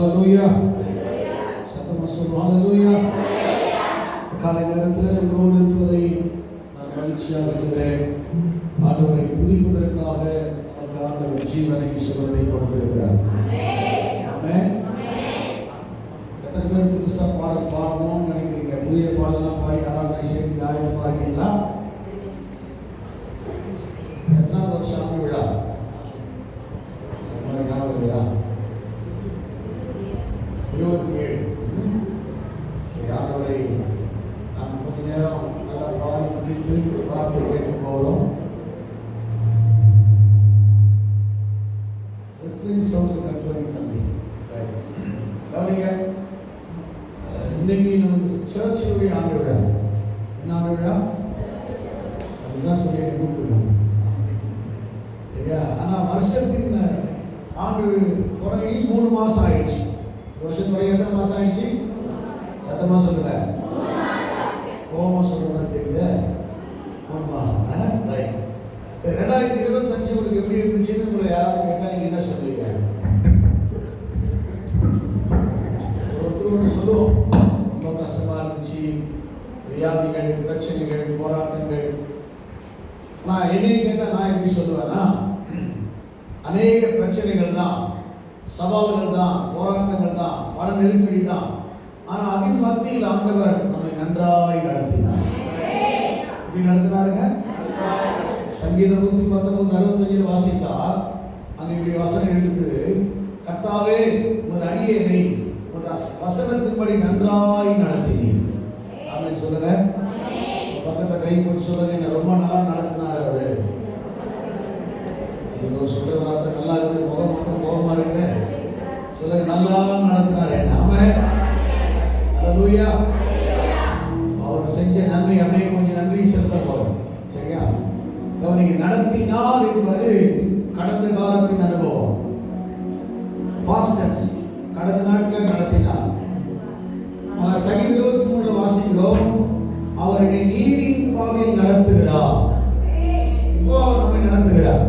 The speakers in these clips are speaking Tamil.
ஹல்லேலூயா. சத்தமா சொல்லுவோம் ஹல்லேலூயா. காலை நேரத்தில் உங்களோடு இருப்பதை நான் மகிழ்ச்சியாக இருக்கிறேன். ஆண்டவரை துதிப்பதற்காக நமக்கு ஆண்டவர் ஜீவனை சுகத்தை கொடுத்திருக்கிறார். ஆமென். எத்தனை பேர் புதுசா பாடல் பாடணும்னு நினைக்கிறீங்க? புதிய பாடலாம் பாடி ஆராதனை செய்து ஆயத்தமா இருக்கீங்களா? எத்தனாவது வருஷம் ஆண்டு விழா? ஞாபகம் இல்லையா? 27. சரி, ஆண்டவரை நாம் கொஞ்ச நேரம் நல்லா பாடி துதித்து வார்த்தை கேட்க போகிறோம். இன்னைக்கு நமக்கு சர்ச்சுடைய ஆண்டு விழா. என்ன ஆண்டு விழா? அதுதான் சொல்லி கூப்பிட்டுருக்கோம். சரியா? ஆனால் வருஷத்தின் ஆண்டு தொடங்கி 3 மாதம் ஆயிடுச்சு. வருஷம் தொடங்கி எத்தனை மாதம் ஆயிடுச்சு? சத்தமாக சொல்லுங்க. கோபமாக சொல்கிற மாதிரி தெரியுது. 3 மாதம். ரைட். சரி, 2025 உங்களுக்கு எப்படி இருந்துச்சுன்னு உங்களை யாராவது கேட்டால் நீங்கள் என்ன சொல்லுவீங்க? ஒருத்தர் சொல்லுவோம், ரொம்ப கஷ்டமாக இருந்துச்சு, வியாதிகள், பிரச்சனைகள், போராட்டங்கள். நான் என்னையும் கேட்டால் நான் எப்படி சொல்லுவேன்னா, அநேக பிரச்சனைகள் தான், சவால்கள் தான், போராட்டங்கள் தான், பல நெருக்கடி தான். ஆனால் அதன் மத்தியில் ஆண்டவர் நம்மை நன்றாய் நடத்தினார். எப்படி நடத்தினாருங்க? சங்கீதம் 119:65 வாசித்தார். அங்கே இப்படி வசனம் இருக்குது, கர்த்தாவே உமது அடியேனை உமது வசனத்தின்படி நன்றாய் நடத்தினீர். ஆமென் சொல்லுங்க. பக்கத்தை கை போட்டு சொல்லுங்க, என்ன ரொம்ப நல்லா நடத்தினார் அவரு. சொல்ற வார்த்தை நல்லா இருக்குது, முகம் மட்டும் கோபமா இருக்குது. சொல்லுங்க, நல்லா நடத்தினார் என்ன. ஆமென். ஹல்லேலூயா. அவர் செஞ்ச நன்மை அப்படியே கொஞ்சம் நன்றி செலுத்த போறோம். சரியா? கவனிங்க, நடத்தினார் என்பது கடந்த காலத்தின் அனுபவம். பாஸ்ட் டென்ஸ், கடந்த நாட்களில் நடத்தினார். ஆனால் சங்கீதம் 23 வாசிக்கிறோம், அவர் என்னை நீதியின் பாதையில் நடத்துகிறார். இப்போ நம்மை நடத்துகிறார்.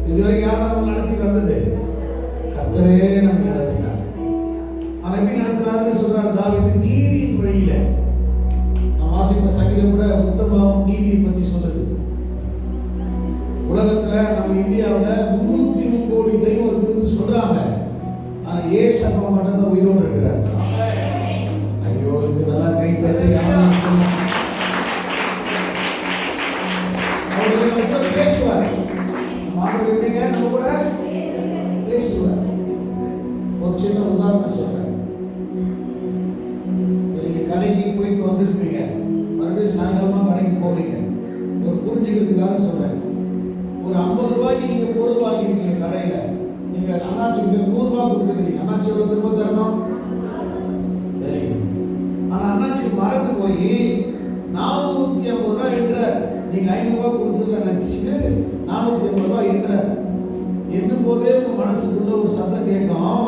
இதுவரைக்கும் யாரும் நம்ம நடத்தி வந்தது? கர்த்தரே நம்மை நடத்தினார். ஆனால் எப்படி நடத்தினார்னு சொல்றார் தாவீது, நீதியின் வழியில. நான் வாசித்த சங்கீதம் கூட உத்தமம் நீதியை பற்றி சொல்லுது. உலகத்துல நம்ம இந்தியாவில் 303 கோடி தெய்வம் இருக்குதுன்னு சொல்றாங்க. ஆனா ஏசு அப்பா மட்டும் தான் உயிரோடு இருக்கிறார். ஐயோ, இது நல்லா கை தட்டி பேசுவார். மாணவர் எப்படிங்க நம்ம கூட பேசுவார். ஒரு சின்ன உதாரணம் சொல்றேன். நீங்க கடைக்கு போயிட்டு வந்திருப்பீங்க, மறுபடியும் சாயங்காலமா கடைக்கு போவீங்க. ஒரு புரிஞ்சுக்கிறதுக்காக சொல்றேன். ஒரு 50 ரூபாய்க்கு நீங்க பொருள் வாங்கிருக்கீங்க கடையில. நீங்க அண்ணாச்சிக்கு 100 ரூபாய் கொடுத்துக்கிறீங்க. அண்ணாச்சி எவ்வளவு திரும்ப தரணும்? தெரியும். ஆனா அண்ணாச்சி மறந்து போய் 450 ரூபாய் என்ற நீங்க 500 ரூபாய் கொடுத்ததை நினைச்சிட்டு 450 ரூபாய் என்ற என்னும் போதே உங்க மனசுக்குள்ள ஒரு சத்தம் கேட்கும்,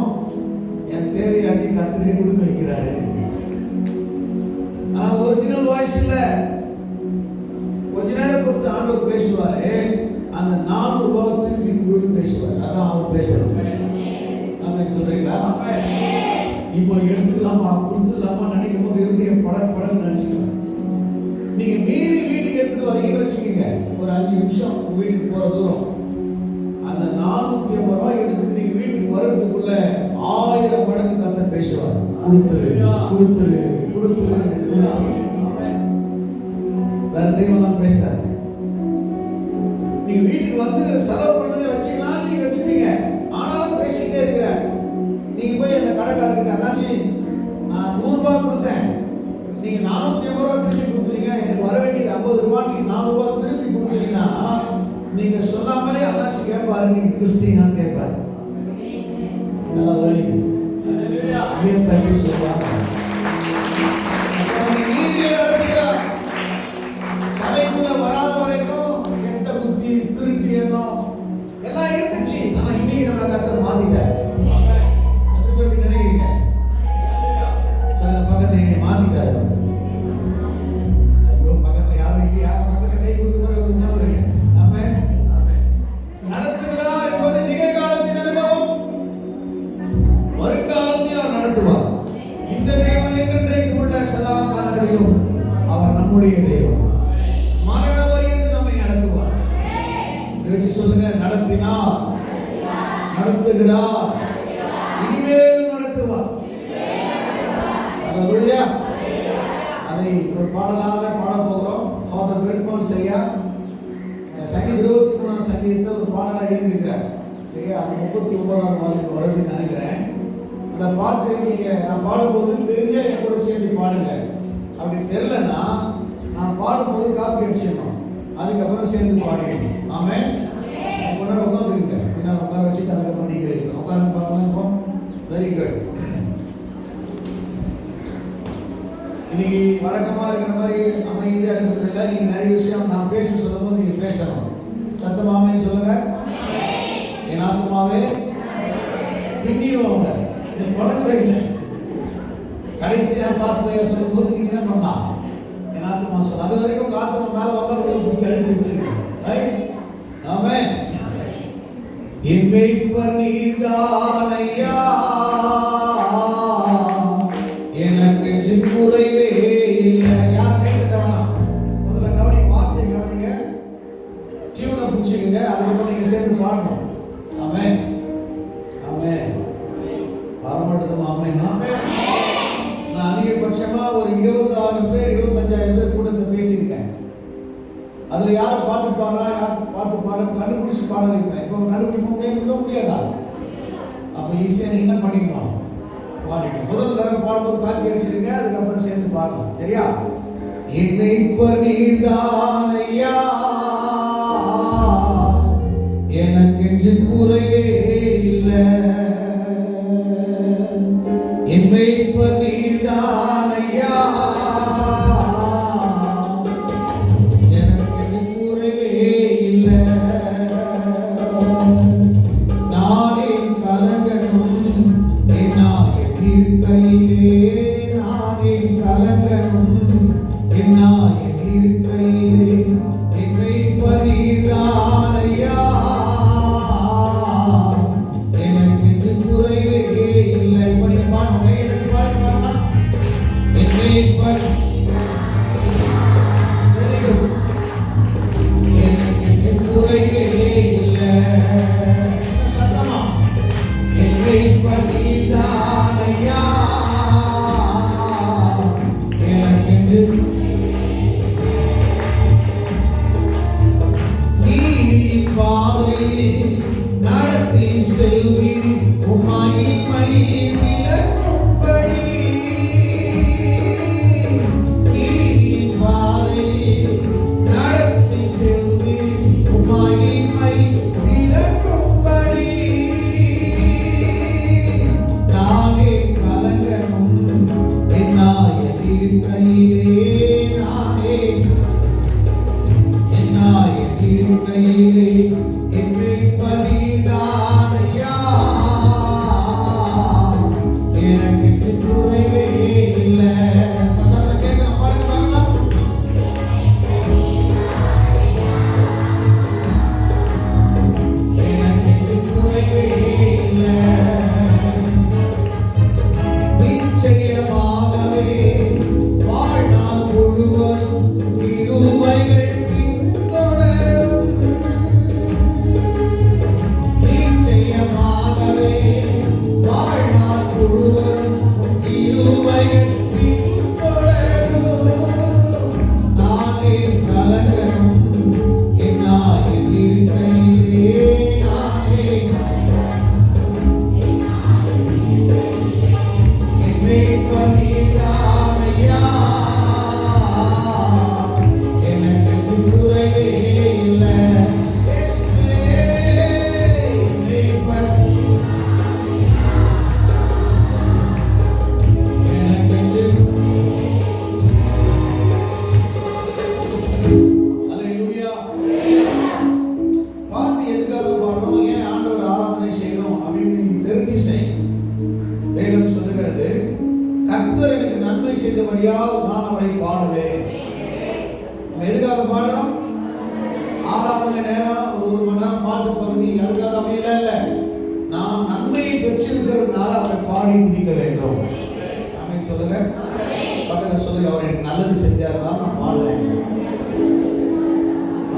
என் தேவையாக்கி கத்திரியை கொடுக்க வைக்கிறாரு. ஆனா ஒரிஜினல் வாய்ஸ் இல்ல. கொஞ்ச நேரம் பொறுத்து ஆண்டவர் பேசுவாரு, அந்த 400 ரூபாய் திருப்பி கொடுத்து பேசுவார். அதான் அவர் பேசுறது. ஆமென் சொல்றீங்களா? இப்போ எடுத்துக்கலாமா கொடுத்துடலாமா நினைக்கும் போது இருந்து படம் நடிச்சுக்கலாம். நீங்க மீறி வீட்டுக்கு எடுத்துட்டு வரீங்கன்னு வச்சுக்கோங்க, ஒரு 5 நிமிஷம் வீட்டுக்கு போற தூரம், அந்த 450 ரூபாய் எடுத்துட்டு நீங்க வீட்டுக்கு வர்றதுக்குள்ள 1000 மடங்கு கர்த்தர் பேசுவார். கொடுத்துரு கொடுத்துரு கொடுத்துரு கொடுத்துரு. வேற தெய்வம்லாம் பேசுறாரு. நீங்க வீட்டுக்கு வந்து செலவு பண்ணுங்க, வச்சுக்கலாம், நீங்க வச்சுட்டீங்க. ஆனாலும் பேசிக்கிட்டே இருக்கிறார். நீங்க போய் அந்த கடைக்காரர்கிட்ட, அண்ணாச்சி நான் 100 ரூபாய் கொடுத்தேன், நீங்க 450 ரூபாய் திருப்பி கொடுத்துறீங்க, எனக்கு வர வேண்டியது 50 ரூபாய், நீங்க 400 ரூபாய் திருப்பி கொடுத்தீங்கன்னா நீங்க சொல்லாமலே அண்ணாச்சி கேட்பாரு, நீங்க கிறிஸ்டியனான்னு கேட்பாரு. நல்லா வருவீங்க. ஏன் தம்பி சொல்லுவாங்க, நீதியை நடத்துகிறார். சபைக்குள்ள வராத வரைக்கும் கெட்ட புத்தி, திருட்டு எண்ணம் எல்லாம் இருந்துச்சு. ஆனா இன்னைக்கு நம்ம கர்த்தர் மாத்திட்டார். எப்படி நினைக்கிறீங்க? சொல்லுங்க, பக்கத்துல என்னை மாத்திட்டாரு. ஐயோ, பக்கத்துல யாரும் இல்லையா? பக்கத்துல கை கொடுக்க உட்காந்துருங்க. ஆமென். நடத்துகிறார் என்பது நிகழ்காலத்தின் அனுபவம். காலங்களிலும் அவர் நம்முடைய தேவன். மரண வரையிலும் நம்மை நடத்துவார். வச்சு சொல்லுங்க, நடத்தினார், நடத்துகிறார், இனிமேல் நடத்துவார். அல்லேலூயா. அதை ஒரு பாடலாக பாடப் போகிறோம். ஃபாதர் பெர்க்மன்ஸ் ஐயா சங்கீத 23ஆம் சங்கீதத்தை ஒரு பாடலாக எழுதியிருக்கிறார். சரியா, 39ஆவது வால்யூம் வருதுன்னு நினைக்கிறேன். அந்த பாட்டு நான் பாடும்போது தெரிஞ்ச என் கூட சேர்ந்து பாடுங்க. அப்படி தெரியலன்னா நான் பாடும்போது காப்பி அடிச்சிடணும், அதுக்கப்புறம் சேர்ந்து பாடிடணும். ஆமென். கொஞ்ச நேரம் உட்காந்துருங்க, பின்னால் உட்கார வச்சுட்டு அதுக்கப்புறம் நீங்கள் உட்காந்து பாடலாம். Very good. இன்னைக்கு வழக்கமாக இருக்கிற மாதிரி அமைதியாக இருக்கிறது இல்லை. இன்னைக்கு நிறைய விஷயம் நான் பேச சொல்லும்போது நீங்கள் பேசணும். சத்தமாமேன்னு சொல்லுங்க. என் ஆத்மாவே பின்னிடுவாங்க. இது தொடங்கவே இல்லை. கடைசியாக பாஸ்டர் சொல்லும் போது நீங்கள் என்ன பண்ணலாம்? என் ஆத்மா சொல்ல. அது வரைக்கும் உங்கள் ஆத்மா மேலே வந்தால் பிடிச்சி அழுத்தி வச்சிருக்கேன். ரைட்? ஆமென். என் மேய்ப்பர் நீர்தானையா, எனக்கு குறைவே இல்லை. யார் கை தட்ட வேணாம். முதல்ல கவனிங்க, வார்த்தை கவனிங்க, டியூனை பிடிச்சிக்கங்க, அதுக்கப்புறம் நீங்க சேர்ந்து பாடணும். ஆமென், ஆமென். பாராட்டுதமா? ஆமென்னா. நான் அதிகபட்சமா ஒரு 26 பேர் 25,000 பேர் கூட்டத்தை பேசியிருக்கேன். அதுல யார் பாட்டு பாடுறா, யார் பாட்டு பாட கண்டுபிடிச்சு பாட வைப்பேன். இப்போ கண்டுபிடிக்க முடியாதா? அப்போ ஈஸியா நீங்க என்ன பண்ணிக்கலாம்? பாடிக்கணும். முதல் தடவை பாடும்போது காப்பி அடிச்சிருங்க, அதுக்கப்புறம் சேர்ந்து பாடலாம். சரியா? என்னை நீர்தானையா, எனக்கு குறைவே இல்லை. என்னை நீர்தானையா, எனக்கு குறைவே இல்லை. நானே கலங்கணும் இருக்கையிலே, நானே கலங்கணும் என் இருக்கையிலே, என்னை பரிதானையா, எனக்கு குறைவே இல்லை. இப்படி பாடுங்க, எனக்கு பாடலாம். என்னை எனக்கு குறைவே இல்லை. சத்தமா, என்னை பரிதானையா, எனக்கு நீதி பாதையில் நடத்தி செல்வீர், உம்மை விலக்கும்படி. நீதி பாதையில் நடத்தி செல்வீர், உம்மை விலக்கும்படி. நானே கலங்கணும் என்னாய இருக்கையிலே, நானே என்னாய இருக்கையிலே, என்னை பரிதானையா, எனக்கு குறைவே இல்லை. சத்தம் கேட்கிற பாருங்க. எனக்கு குறைவே இல்லை. நிச்சயமாகவே வாழ்நாள் முழுவதும் கிருபைகள் பின்தொடரும். நிச்சயமாகவே வாழ்நாள் முழுவதும் கிருபைகள் பின்தொடரும். நானே கலங்கணும் என்னாய இருக்கையிலே, நானே என்னை பரிதானையா, எனக்கு குறைவே இல்லை. அல்லேலூயா. பாட்டு எதுக்காக பாடுறோம், ஏன் ஆண்டவர் ஆராதனை செய்யறோம் அப்படின்னு நீங்க தெரிஞ்சு செய்யணும். வேதம் சொல்லுகிறது, கர்த்தர் எனக்கு நன்மை செய்தபடியால் நான் அவரை பாடுவேன். நம்ம எதுக்காக பாடுறோம்? ஆராதனை நேரம் ஒரு மணி நேரம் பாட்டு பகுதி, அதுக்காக அப்படியெல்லாம் இல்லை. நாம் நன்மையை பெற்றிருக்கிறதுனால அவரை பாடி துதிக்க வேண்டும். ஆமென் சொல்லுங்க. பக்கத்தில் சொல்லுங்க, அவர் எனக்கு நல்லது செஞ்சாருன்னா நான் பாடுறேன்.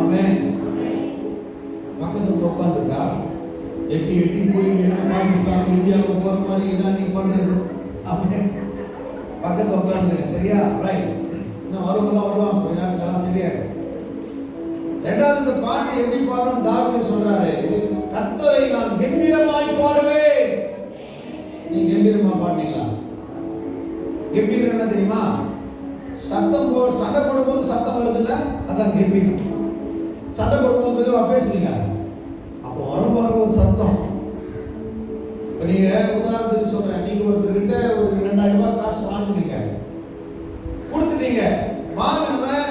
ஆமென். பக்கத்துல உட்காந்துருக்கா எட்டி எட்டி போய் பாகிஸ்தான் இந்தியாவுக்கு போற மாதிரி என்ன நீ பண்றது? ஆமென். பக்கத்துல உட்காந்துருக்கேன். சரியா? ரைட். இன்னும் வருவாங்க கொஞ்ச நேரத்துலாம் சரியாயிடும். ரெண்டாவது இந்த பாட்டு எப்படி பாடணும் தாவீது சொல்றாரு, கர்த்தரை நான் கம்பீரமாய் பாடுவேன். நீ கம்பீரமா பாடுனீங்களா? கம்பீரம் என்ன தெரியுமா? சத்தம் சண்டை போடும்போது சத்தம் வருதுல்ல, அதான் கம்பீரம். சண்டை போடும்போது மெதுவா பேசுறீங்க, அப்போ வரும்போது ஒரு சத்தம். இப்போ நீங்க உதாரணத்துக்கு சொல்றேன், நீங்க ஒருத்தர்கிட்ட ஒரு 2000 ரூபாய் காசு வாங்கினீங்க, கொடுத்துட்டீங்க. வாங்கினவன்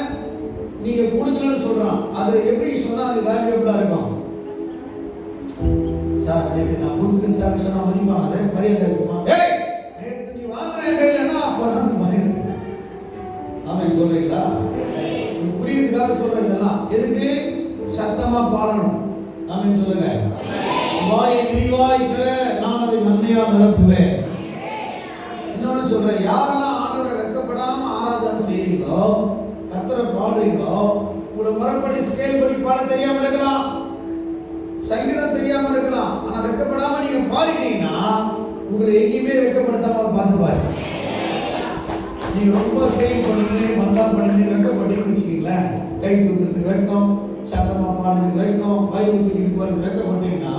நீங்க கொடுக்கலன்னு சொல்றான், அது எப்படி சொன்னா அது வேல்யூபிளா இருக்கும்? சார் நேற்று நான் கொடுத்துட்டேன் சார் சொன்னா மதிப்பான அது மரியாதை இருக்குமா? ஏய் நேற்று நீ வாங்கின கையிலன்னா அப்பதான் அது மரியாதை. ஆமென் சொல்றீங்களா? இது புரியுதுக்காக சொல்றேன். இதெல்லாம் எதுக்கு? சத்தமா பாடணும். ஆமென் சொல்லுங்க. வாயை விரிவாய் திற, நான் அதை நன்மையா நிரப்புவேன். இன்னொன்னு சொல்றேன், யாரெல்லாம் ஆண்டவரை வெட்கப்படாம ஆராதனை செய்றீங்களோ, கர்த்தரை பாடுறீங்களோ, உங்களோட முறைப்படி ஸ்கேல் படி பாட தெரியாம இருக்கலாம், சங்கீதம் தெரியாம இருக்கலாம், ஆனா வெட்கப்படாம நீங்க பாடிட்டீங்கன்னா உங்களை எங்கேயுமே வெட்கப்படுத்தாம பார்த்துப்பாரு. நீங்க ரொம்ப ஸ்டைல் பண்ணி மந்தா பண்ணி வெட்கப்பட்டீங்கன்னு வச்சுக்கீங்களேன், கை தூக்குறதுக்கு வெட்கம், சத்தமா பாடுறதுக்கு வெட்கம், பைபிள் தூக்கிட்டு போறதுக்கு வெட்கப்பட்டீங்கன்னா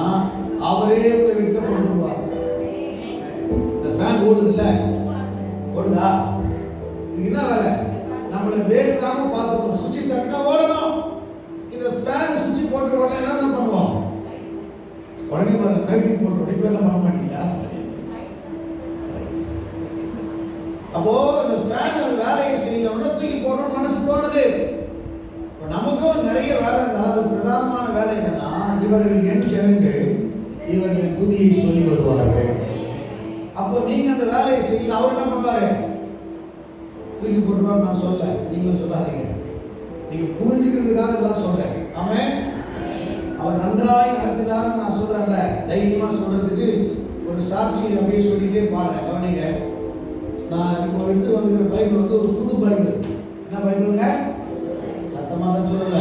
அவரே உங்களை வெட்கப்படுத்துவார். இந்த ஃபேன் ஓடுது இல்ல, ஓடுதா? இது என்ன வேலை? நம்மளை வேறுக்காம பார்த்துக்கணும். சுவிட்ச் தட்டினா ஓடணும். இந்த ஃபேன் சுவிட்ச் போட்டு உடனே என்ன பண்ணுவோம்? உடனே பாருங்க கழட்டி போட்டு ரிப்பேர்லாம் பண்ண மாட்டீங்களா? அப்போ இந்த ஃபேன் வேலையை செய்யணும்னா தூக்கி போடணும் மனசு தோணுது. நமக்கும் நிறைய வேலை இருந்தாலும் பிரதானமான வேலை என்னன்னா, இவர்கள் என் ஜனங்கள் இவர்கள் துதியை சொல்லி வருவார்கள். அப்போ நீங்க அந்த வேலையை செய்யல, அவர் என்ன பண்ணுவாரு? தூக்கி போட்டுவார். நான் சொல்ல, நீங்களும் சொல்லாதீங்க. நீங்க புரிஞ்சுக்கிறதுக்காக இதெல்லாம் சொல்றேன். ஆமென். அவர் நன்றாய் நடத்தினார்னு நான் சொல்றேன்ல, தைரியமா சொல்றதுக்கு ஒரு சாட்சி அப்படியே சொல்லிட்டே பாடுறேன். கவனிங்க, நான் இப்போ எடுத்து வந்துக்கிற பைபிள் வந்து ஒரு புது பைபிள். என்ன பைபிளுங்க? சத்தமா தான் சொல்லல.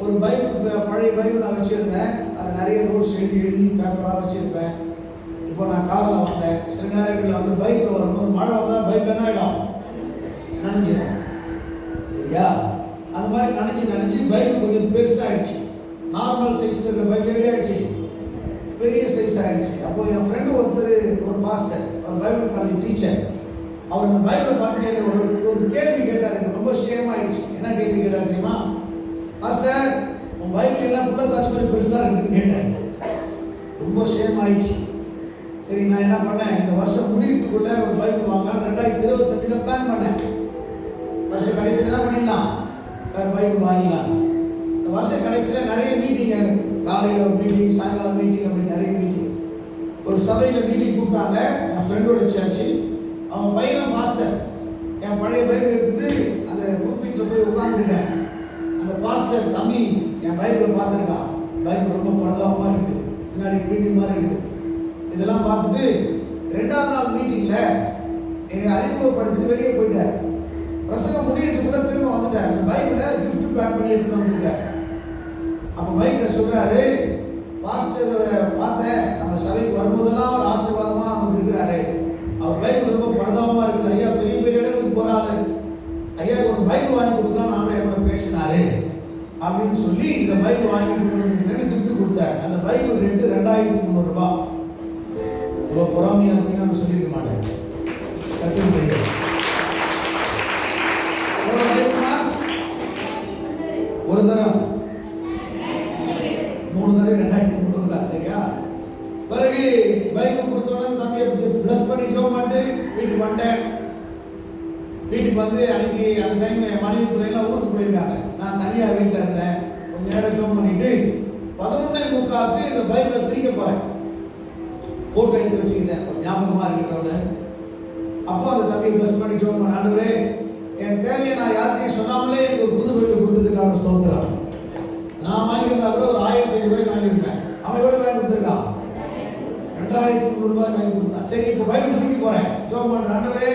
ஒரு பைபிள், பழைய பைபிள் நான் வச்சிருந்தேன். அதில் நிறைய நோட்ஸ் எழுதி பேப்பராக வச்சிருப்பேன். இப்போ நான் காரில் வந்தேன். சில நேரங்களில் வந்து பைக்கில் வரும்போது மழை வந்தால் பைக் என்ன ஆகிடும்? நனைஞ்சிடும். சரியா? அந்த மாதிரி நனைஞ்சு பைக் கொஞ்சம் பெருசாகிடுச்சு. நார்மல் சைஸ் இருக்கிற பைக் எப்படி ஆகிடுச்சு? பெரிய சைஸ் ஆகிடுச்சு. அப்போ என் ஃப்ரெண்டு ஒருத்தர், ஒரு பாஸ்டர், ஒரு பைபிள் காலேஜ் டீச்சர், அவர் இந்த பைபிளை பார்த்துட்டு ஒரு கேள்வி கேட்டார். எனக்கு ரொம்ப ஷேம் ஆகிடுச்சு. என்ன கேள்வி கேட்டார் தெரியுமா? பாஸ்டர், உன் பைபிள் எல்லாம் புள்ள தாச்சு மாதிரி பெருசாக இருக்குன்னு கேட்டார். ரொம்ப ஷேம் ஆகிடுச்சு. சரி, நான் என்ன பண்ணேன், இந்த வருஷம் முடிவுக்குள்ள ஒரு பைபிள் வாங்கலாம் 2025 பிளான் பண்ணேன். வருஷம் கடைசியில் என்ன பண்ணிடலாம், வேறு பைபிள் வாங்கிடலாம். இந்த வருஷம் கடைசியில் நிறைய மீட்டிங், எனக்கு காலையில் ஒரு மீட்டிங், சாயங்காலம் மீட்டிங், அப்படி நிறைய மீட்டிங். ஒரு சபையில் மீட்டிங் கூப்பிட்டாங்க, என் ஃப்ரெண்டோட சர்ச்சு. அவன் பையன் மாஸ்டர். என் பழைய பைபிள் எடுத்துட்டு அந்த கூப்பிட்டு போய் உட்காந்துருக்கேன். அந்த பாஸ்டர் தம்பி என் பைபிளை பார்த்துருக்கான். பைபிள் ரொம்ப பரதாபமாக இருக்குது, பின்னாடி பீட்டி மாதிரி இருக்குது. இதெல்லாம் பார்த்துட்டு 2வது நாள் மீட்டிங்கில் என்னை அறிமுகப்படுத்திட்டு வெளியே போயிட்டார். பிரசங்கம் முடியறதுக்குள்ள திரும்ப வந்துட்டார். இந்த பைபிளை கிஃப்ட் பேக் பண்ணி எடுத்துட்டு வந்துருக்கார். அப்போ பைபிள் சொல்றாரு, பாஸ்டரை பார்த்தேன், நம்ம சபைக்கு வரும்போதெல்லாம் ஒரு ஆசீர்வாதமாக நமக்கு இருக்கிறாரு. அவர் பைபிள் ரொம்ப பரதாபமாக இருக்குது. ஐயா பெரிய பெரிய இடங்களுக்கு போகிறாரு, ஐயா ஒரு பைபிள் வாங்கி கொடுக்கலாம் நாமளே கூட பேசினாரு அப்படின்னு சொல்லி இந்த பைபிள் வாங்கி கொடுக்குறேன்னு கிஃப்ட் கொடுத்தாரு. அந்த பைபிள் ரேட்டு 2300 ரூபாய். இவ்வளோ பொறாமையாக இருக்குன்னு நான் சொல்லியிருக்க மாட்டேன். கட்டு ஒரு தரம் 3 தடவை 2300 தான். சரியா? பிறகு பைபிள் கொடுத்தோன்னே தம்பியை ப்ளஸ் பண்ணி ஜோம் பண்ணிட்டு வீட்டுக்கு வந்துட்டேன். வீட்டுக்கு வந்து அன்னைக்கு அந்த டைம் என் மனைவி பிள்ளைலாம் ஊருக்கு போயிருக்காங்க. நான் தனியாக வீட்டில் இருந்தேன். கொஞ்சம் நேரம் ஜோம் பண்ணிட்டு 11:45 இந்த பைபிளை பிரிக்க போகிறேன். ஃபோட்டோ எடுத்து வச்சுக்கிட்டேன், ஞாபகமாக இருக்கட்டோன்னு. அப்போ அந்த தம்பி ப்ளஸ் பண்ணி ஜோம் பண்ண, ஆண்டவரே என் தேவையை நான் யாருக்கையும் சொல்லாமலே எனக்கு ஒரு புது பைபிள் கொடுத்ததுக்காக ஸ்தோத்திரம். நான் வாங்கியிருந்தா கூட ஒரு 1500 ரூபாய் வாங்கியிருப்பேன். அவன் எவ்வளோ வாங்கி கொடுத்துருக்கான்? 2300 ரூபாய் வாங்கி கொடுத்தான். சரி, இப்போ பைபிள் தூக்கி போகிறேன், ஜோம் பண்ணுறேன். ஆண்டவரே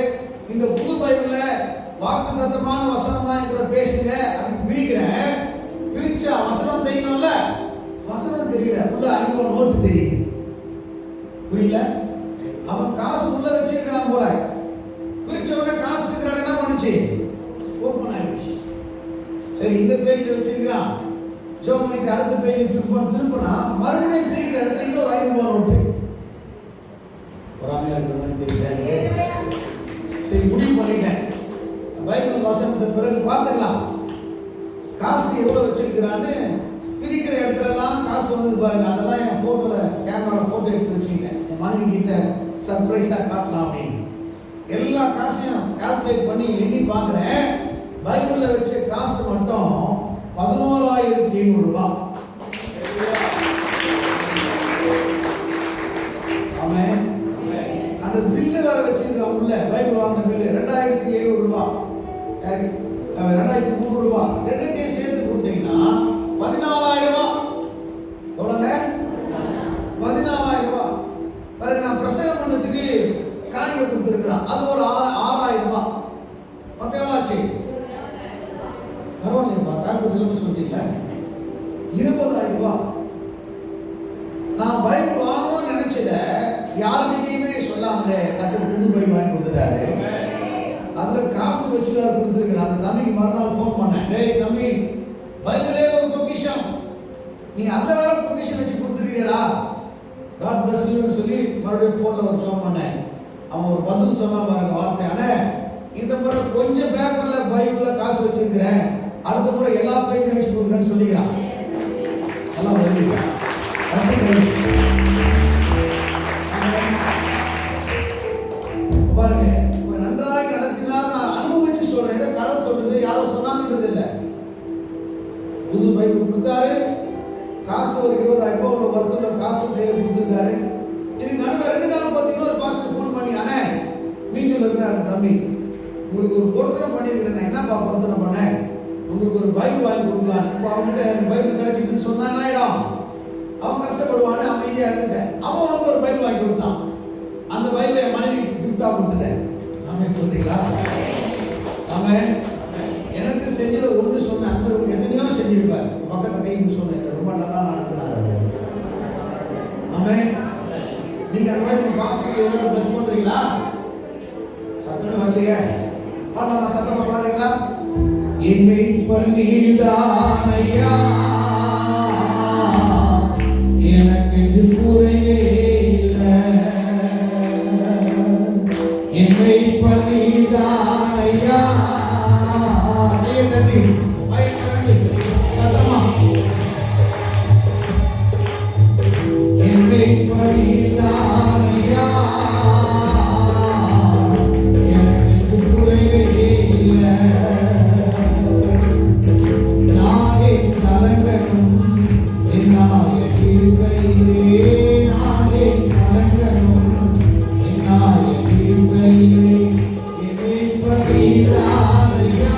இந்த புது பைபிள்ல வாக்குத்தத்தமான வசனமா கூட பேசுங்க அப்படின்னு பிரிக்கிறேன். பிரிச்சா வசனம் தெரியணும்ல, வசனம் தெரியல, உள்ள 500 நோட்டு தெரியுது. புரியல? அவன் காசு உள்ள வச்சிருக்கான் போல. பிரிச்ச உடனே காசு இருக்கிறான், என்ன பண்ணுச்சு? ஓப்பன் ஆயிடுச்சு. சரி, இந்த பேஜ் வச்சிருக்கான், ஜோம் பண்ணிட்டு அடுத்த பேஜ் திருப்பினா மறுபடியும் பிரிக்கிற இடத்துல இன்னொரு 500 நோட்டு. பொறாமையா இருக்கிற மாதிரி தெரியல. சரி, முடிவு பண்ணிட்டேன். பைபிள் வசனத்துக்கு பிறகு பார்த்துக்கலாம் காசு எவ்வளவு வச்சிருக்கிறான்னு. பிரிக்கிற இடத்துலலாம் காசு வந்து பாருங்க, அதெல்லாம் என் போட்டோல கேமரால போட்டோ எடுத்து வச்சுக்கிட்டேன். என் மனைவி கிட்ட சர்ப்ரைஸா காட்டலாம் அப்படின்னு எல்லா காசையும் கால்குலேட் பண்ணி எண்ணி பார்க்குறேன். பைபிள்ல வச்ச காசு மட்டும் 11,700 ரூபாய். ஆமென். அந்த பில்லு வேற வச்சிருக்க உள்ள பைபிள் வாங்கின பில்லு 2,700 ரூபாய், 2,300 ரூபாய். ரெண்டுத்தையும் சேர்த்து கொடுத்தீங்கன்னா 14,000 ரூபாய். எவ்வளோங்க? 14,000 ரூபாய். பாருங்க, நான் பிரசங்கம் பண்ணதுக்கு காணிக்கை கொடுத்துருக்கிறேன், அது ஒரு 6,000 ரூபாய். மொத்தம் எவ்வளோ ஆச்சு? பரவாயில்லையப்பா, கால்குலேட் சொல்லிட்டீங்க. 20,000 ரூபாய். நான் பைபிள் வாங்கணும்னு நினைச்சத யாருக்கிட்டையுமே சொல்லாமலே கர்த்தர் புது பைபிள் வாங்கி கொடுத்துட்டாரு. அதுல காசு வச்சுதான் கொடுத்துருக்கிறேன். அந்த தம்பிக்கு மறுநாள் ஃபோன் பண்ணேன், டேய் தம்பி, பைபிளே ஒரு பொக்கிஷம், நீ அதுல வேற பொக்கிஷம் வச்சு கொடுத்துருக்கீங்களா, காட் பிளஸ் யூன்னு சொல்லி மறுபடியும் ஃபோன்ல ஒரு ஃபோன் பண்ணேன். அவன் ஒரு பதில் சொன்னா பாருங்க வார்த்தை, அண்ணே இந்த முறை கொஞ்சம் பேப்பர்ல பைபிள்ல காசு வச்சிருக்கிறேன், அடுத்த முறை எல்லா பேஜ் வச்சு கொடுக்குறேன்னு சொல்லிக்கிறான். எல்லாம் வருவீங்க பாருங்க. நன்றாய் நடத்தினார். நான் அனுபவிச்சு சொல்றேன், ஏதோ கடல் சொல்றது யாரோ சொன்னாங்கன்றது இல்லை. புது பைபிள் கொடுத்தாரு, காசு ஒரு 20,000 ரூபாய் உள்ள வருத்தோட காசு கையில் கொடுத்துருக்காரு. இது நடுவில் 2 நாள் பார்த்தீங்கன்னா ஒரு பாஸ்டர் ஃபோன் பண்ணி, அண்ணே வீட்டில் இருக்கிறாரு தம்பி, உங்களுக்கு ஒரு பொருத்தனை பண்ணியிருக்கிறேன். என்னப்பா பொருத்தனை பண்ணேன்? உங்களுக்கு ஒரு பைபிள் வாங்கி கொடுக்கலாம். இப்போ அவங்ககிட்ட பைபிள் கிடைச்சிச்சுன்னு சொன்னா என்ன ஆயிடும்? அவன் கஷ்டப்படுவானு அமைதியா இருந்துட்டேன். அவன் வந்து ஒரு பைபிள் வாங்கி கொடுத்தான். அந்த பைபிளை என் மனைவி கிஃப்டா கொடுத்துட்டேன். ஆமென் சொல்றீங்களா? ஆமென். எனக்கு செஞ்சதை ஒன்று சொன்ன அன்பர்களுக்கு எத்தனையோ செஞ்சிருப்பார். பக்கத்து கைக்கு சொன்னேன், ரொம்ப நல்லா நடத்தினார். ஆமென். நீங்க அந்த மாதிரி பாஸ்டருக்கு ஏதாவது ப்ளஸ் பண்றீங்களா? சத்தம் வரலையே, பாடலாமா? சத்தமா பாடுறீங்களா? என்னை பன்னிதானையா எனக்கு குறையே இல்லை, என்னை பன்னிதானையா சத்தமா, என்னை பன்னிதானையா எனக்கு குறையே இல்லை, நானே கலங்கனும் என்னாய இருக்கையிலே, நானே கலங்கனும் என்னாய இருக்கையிலே, என்னை பன்னிதானையா.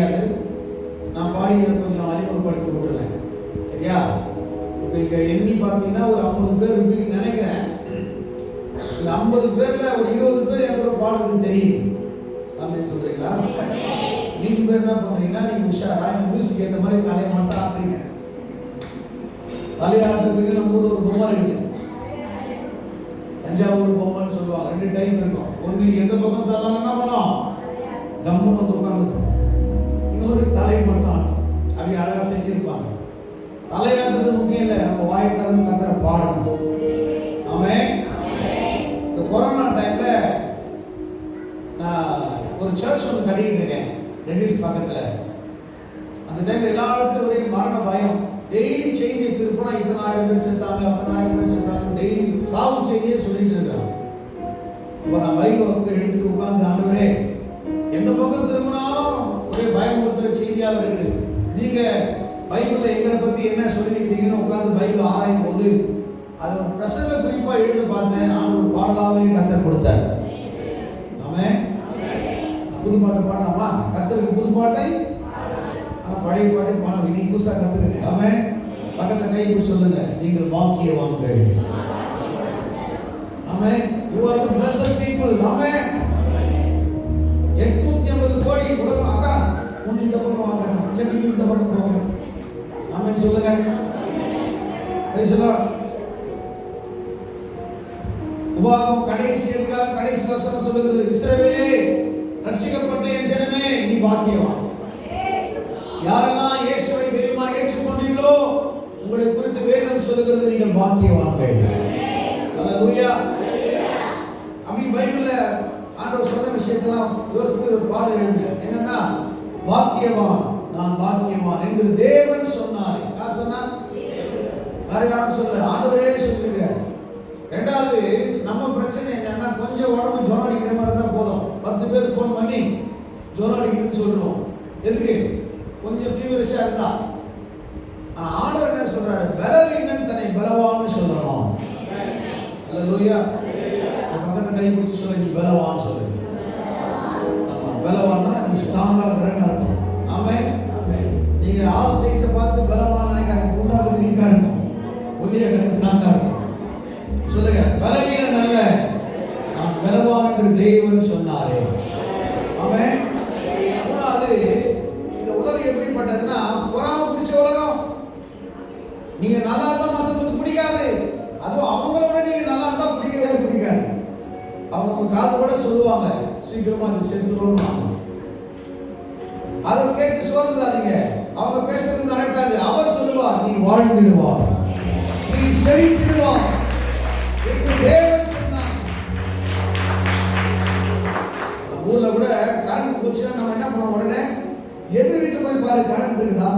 தெரியாது. நான் பாடி அதை கொஞ்சம் அறிமுகப்படுத்தி விட்டுறேன். சரியா? இப்போ இங்கே எண்ணி பார்த்தீங்கன்னா ஒரு 50 பேர் இருப்பீங்கன்னு நினைக்கிறேன். இந்த 50 பேரில் ஒரு 20 பேர் என் கூட பாடுறது தெரியும் அப்படின்னு சொல்கிறீங்களா? மீதி பேர் என்ன பண்ணுறீங்கன்னா, நீங்கள் உஷாரா இந்த மியூசிக் ஏற்ற மாதிரி தலையை மட்டும் ஆடுறீங்க. தலையாடுறதுக்கு நம்ம ஊரில் ஒரு பொம்மை இருக்குது, தஞ்சாவூர் பொம்மைன்னு சொல்லுவாங்க. 2 டைம் இருக்கும். ஒன்று எந்த பக்கம் தரலாம் என்ன பண்ணோம், கம்முன்னு வந்து உட்காந்துக்கும். இன்னொரு தலை மட்டும் ஆட்டும். அப்படி அழகாக செஞ்சுருப்பாங்க. தலையாடுறது முக்கியம் இல்லை, நம்ம வாயை திறந்து கத்துற பாடணும். ஆமென். இந்த கொரோனா டைம்ல நான் ஒரு சர்ச் ஒன்று கட்டிக்கிட்டு இருக்கேன் ரெடில்ஸ் பக்கத்தில். அந்த டைம்ல எல்லா இடத்துலையும் ஒரே மரண பயம். டெய்லி செய்தியை திருப்பினா இத்தனை ஆயிரம் பேர் செத்தாங்க, அத்தனை ஆயிரம் பேர் செத்தாங்க, டெய்லி சாவு செய்தியே சொல்லிட்டு இருக்கிறாங்க. இப்போ நான் பைபிள் எடுத்துட்டு உட்கார்ந்து, ஆண்டவரே எந்த பக்கம் திரும்பினாலும் ஒரே பயமுறுத்துற செய்தியாக இருக்குது. நீங்க பைபிளில் எங்களை பற்றி என்ன சொல்லியிருக்கிறீங்கன்னு உட்காந்து பைபிள் ஆராயும் போது அது பிரசங்க குறிப்பாக எழுத பார்த்தேன். ஆண்டவர் பாடலாகவே கத்தர் கொடுத்தார். ஆமென். புது பாட்டு பாடலாமா? கத்தருக்கு புது பாட்டை, ஆனால் பழைய பாட்டை பாடுங்க. நீ புதுசாக கத்துக்குங்க. ஆமென். பக்கத்தை கை பிடிச்சு சொல்லுங்க, நீங்கள் பாக்கியவான்கள். ஆமென். You are the blessed people. ஆமென். 850 கோடி உலகம். அக்கா உன் இந்த பக்கம் வாங்க, இல்லை நீ இந்த பக்கம் போங்க. ஆமென் சொல்லுங்க. Praise the Lord. உபாகமம் கடைசி அதிகாரம் கடைசி வசனம் சொல்லுகிறது, இஸ்ரவேலே ரட்சிக்கப்பட்ட என் ஜனமே நீ பாக்கியவான். யாரெல்லாம் இயேசுவை தெய்வமாக ஏற்றுக்கொண்டீர்களோ உங்களை குறித்து வேதம் சொல்லுகிறது, நீங்கள் பாக்கியவான்கள். அல்லேலூயா. அப்படி பைபிள்ல ஆண்டவர் சொன்ன விஷயத்தெல்லாம் யோசித்து பாடல் எழுதுங்க. என்னன்னா, பாக்கியவான் நான் பாக்கியவான் என்று தேவன் சொன்னார். யார் சொன்னார்? வேற யாரும் சொல்ல, ஆண்டவரே சொல்லுகிறார். ரெண்டாவது, நம்ம பிரச்சனை என்னன்னா, கொஞ்சம் உடம்பு ஜுரம் அடிக்கிற மாதிரி இருந்தால் போதும், 10 பேர் ஃபோன் பண்ணி ஜுரம் அடிக்குதுன்னு சொல்லுவோம். எதுக்கு? கொஞ்சம் ஃபீவரிஷா இருந்தா. ஆண்டவர் என்ன சொல்றாரு? பலவீனன் தன்னை பலவான்னு சொல்லணும். அல்லேலூயா. பக்கத்தை கை பிடிச்சி சொல்ல, நீ பலவான்னு சொல்லு. பலவான்னா நீ ஸ்ட்ராங்கா இருக்கிறன்னு அர்த்தம். ஆமென். நீங்க ஆள் சைஸை பார்த்து பலவான் நினைக்காதீங்க. உண்டாக்குறது வீக்கா இருக்கும், ஒல்லியா கண்டு ஸ்ட்ராங்கா இருக்கும். சொல்லுங்க, பலவீனன் அல்ல, நான் பலவான் என்று தேவன் சொன்னாரே. ஆமென். மூணாவது, இந்த உலகம் எப்படிப்பட்டதுன்னா, பொறாமை பிடிச்ச உலகம். நீங்க நல்லா இருந்தா மற்றவங்களுக்கு பிடிக்காது. அதுவும் அவங்களோட நீங்க நல்லா இருந்தா பிடிக்கவே பிடிக்காது. அவங்க காது கூட சொல்லுவாங்க, சீக்கிரமா அது செத்துருவாங்க. அதை கேட்டு சோர்ந்துடாதீங்க. அவங்க பேசுறது நடக்காது. அவர் சொல்லுவார், நீ வாழ்ந்துடுவார், நீ செழித்திடுவார் என்று தேவன் சொன்னார். ஊர்ல கூட கரண்ட் போச்சுன்னா நம்ம என்ன பண்ணுவோம்? உடனே எதிர் வீட்டு போய் பாரு, கரண்ட் இருக்குதா?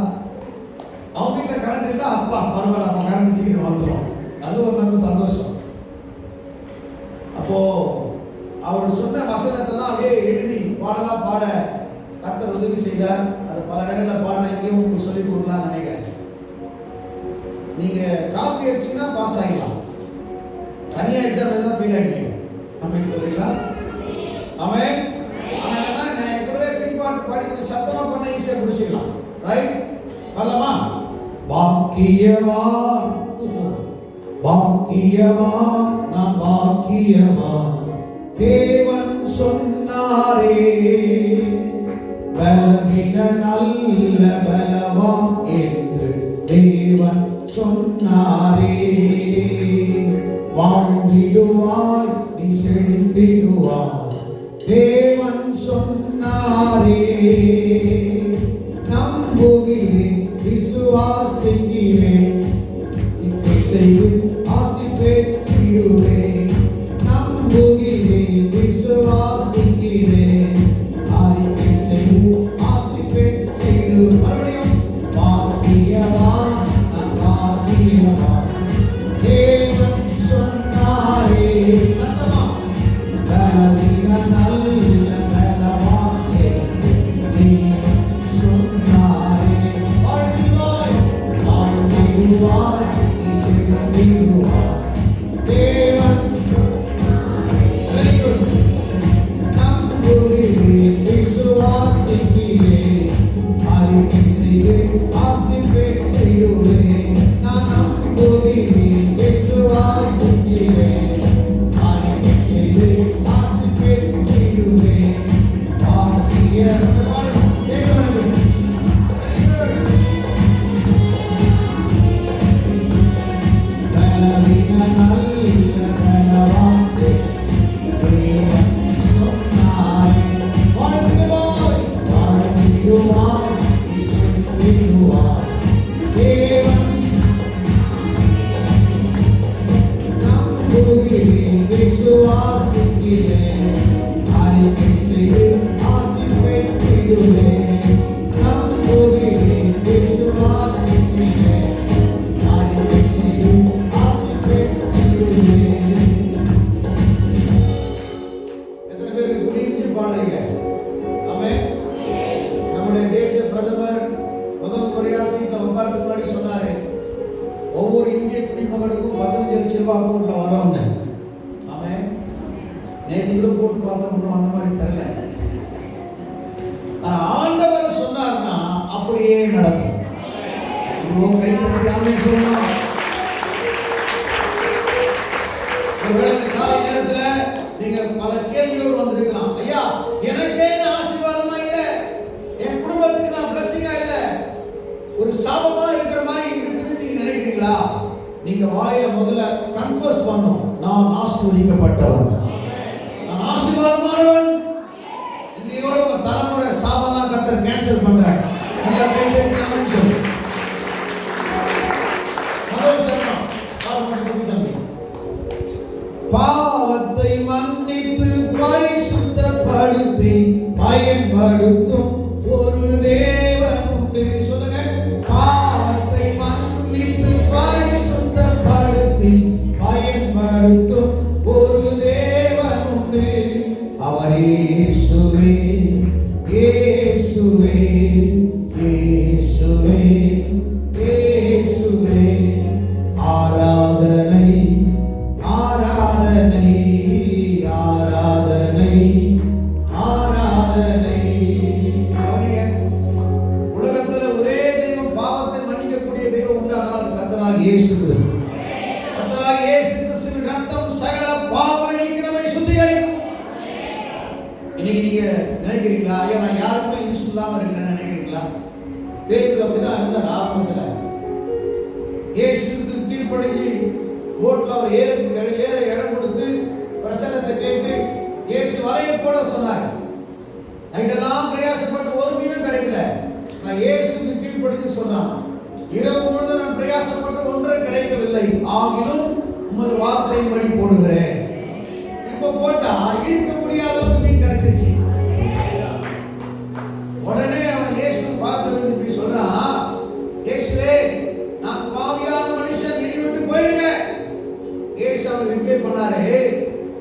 அவங்க வீட்டில் கரண்ட் இல்லை, அப்பா பரவாயில்ல, நம்ம கரண்ட் சீக்கிரம் வந்துடும். அது ஒரு நம்ம சந்தோஷம். அப்போ அவர் சொன்ன வசனத்தெல்லாம் அப்படியே எழுதி பாடலாம் பாட கர்த்தர் உதவி செய்தார். அது பல இடங்களில் பாடின எங்கேயும் உங்களுக்கு சொல்லிக் கொடுக்கலாம்னு நினைக்கிறேன். நீங்க காப்பி அடிச்சீங்கன்னா பாஸ் ஆகிடலாம், தனியா எக்ஸாம் எழுதினா ஃபெயில் ஆகிடுவீங்க. அப்படின்னு சொல்றீங்களா? ஆமென். ஆனால் நான் கூடவே பின்பாட்டு பாடி கொஞ்சம் சத்தமா பண்ண ஈஸியாக பிடிச்சிக்கலாம். ரைட்? பண்ணலாமா? பாக்கியவான் பாக்கியவான் நான் பாக்கியவான், தேவன் சொன்னாரே, பலவீனன் அல்ல பலவான் என்று தேவன் சொன்னாரே. வாழ்ந்திடுவாய் நீ செழித்திடுவாய், தேவன் சொன்னாரே. நம்புகிறேன் விசுவாசிக்கிறேன், இதை செய்து ஆசி பெற்றிடுவேன். நம்புகிறேன் விசுவாசிக்கிறேன், அறிக்கை செய்து ஆசி பெற்றிடுவேன். சில்வா அக்கௌண்ட்ல வரோம்னு. ஆமென். நேத்து கூட போட்டு பார்த்தோம், அந்த மாதிரி தெரியல. ஆண்டவர் சொன்னார்னா அப்படியே நடக்கும். ஐயோ, கை தட்டி ஆமென் சொல்லலாம். ஒருவேளை காலை நேரத்துல நீங்க பல கேள்வியோடு வந்திருக்கலாம். ஐயா, எனக்கே ஆசீர்வாதமா இல்ல, என் குடும்பத்துக்கு நான் பிளஸிங்கா இல்ல, ஒரு சாபமா இருக்கிற மாதிரி இருக்குதுன்னு நீங்க நினைக்கிறீங்களா? நீங்க வாயில முதல்ல கன்ஃபஸ் பண்ணணும், நான் ஆசீர்வதிக்கப்பட்டவன், நான் ஆசீர்வாதமானவன். இன்னையோட உங்க தலைமுறை சாபம்லாம் கர்த்தர் கேன்சல் பண்றார். நல்லா கேட்டு ஆமென் சொல்லு. முதல் சரணம் தம்பி, பாவத்தை மன்னித்து பரிசுத்தப்படுத்தி பயன்படுத்தும் ஒரு தேவன் உண்டு. சொல்லுங்க, பாவத்தை மன்னித்து பரிசுத்தப்படுத்தி பயன்படுத்தும் ஒரு தேவன் உண்டு. அவர் இயேசுவே, இயேசுவே, இயேசுவே, இயேசுவே. ஆராதனை, ஆராதனை, ஆராதனை, ஆராதனை. கவனிங்க, உலகத்துல ஒரே தெய்வம், பாவத்தை மன்னிக்கக்கூடிய தெய்வம் உண்டானால் அது கர்த்தராகிய இயேசு கிறிஸ்து. கர்த்தராகிய இயேசு கிறிஸ்துவின் ரத்தம் சகல பாவங்களை நீக்கி நம்மை சுத்திகரிக்கும். இன்னைக்கு நீங்க நினைக்கிறீங்களா, ஐயா நான் யாருக்குமே யூஸ் இல்லாம இருக்கிறேன்னு நினைக்கிறீங்களா? பேருக்கு அப்படிதான் இருந்தார் ஆரம்பத்துல. இயேசுக்கு கீழ்ப்படிஞ்சு போட்ல அவர் ஏற இடம் கொடுத்து பிரசங்கத்தை கேட்டு இயேசு வலையை போட சொன்னார். நைட்டெல்லாம் பிரயாசப்பட்டு ஒரு மீனும் கிடைக்கல. நான் இயேசுக்கு கீழ்ப்படிஞ்சு சொன்னான், இரவு முழுவதும் நான் பிரயாசப்பட்டு ஒன்றும் கிடைக்கவில்லை, ஆகிலும் உமது வார்த்தையின்படி போடுகிறேன். இப்ப போட்டா இழுக்க முடியாத அளவுக்கு மீன் கிடைச்சிருச்சு. உடனே அவன் இயேசு பார்த்து இப்படி சொல்றான், இயேசுவே நான் பாவியான மனுஷன், என்னை விட்டு போயிடுங்க. இயேசு அவர் ரிப்ளை பண்ணாரு,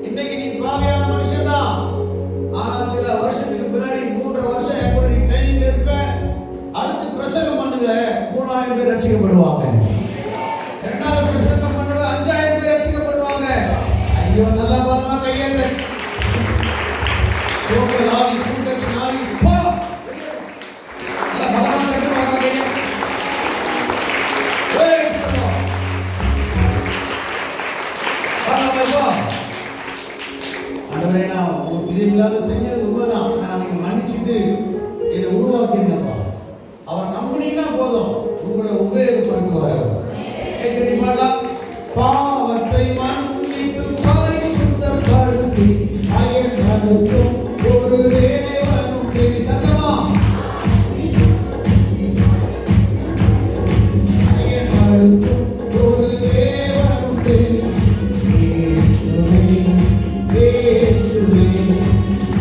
இன்னைக்கு நீ பாவியான மனுஷன் தான், ஆனா சில வருஷத்துக்கு பின்னாடி 3 வருஷம் என் கூட நீ ட்ரைனிங் இருப்ப, அடுத்து பிரசங்கம் பண்ணுங்க 3000 பேர் ரட்சிக்கப்படுவாங்க. இரண்டாவது பிரசங்கம் பண்ணுங்க 5000 பேர் ரட்சிக்கப்படுவாங்க. ஐயோ, நல்லா பாருங்க, கையேந்த சோகலாவி கூட்டத்தினாவி போ, நல்லா பலமா கட்டுவாங்க கையை. ஆண்டவரே, நான் உங்க பிரியமில்லாத செஞ்சது உண்மைதான், நான் நீங்க மன்னிச்சுட்டு என்னை உருவாக்கிங்கப்பா. அவர் நம்பினீங்கன்னா போதும், உங்களை உபயோகப்படுத்துவார். பாவத்தை மன்னித்து பரிசுத்தப்படுத்தி பயன்படுத்தும் ஒரு தேவன் உண்டு. சத்தமா பயன்படுத்தும் ஒரு தேவன் உண்டு. இயேசுவே, இயேசுவே,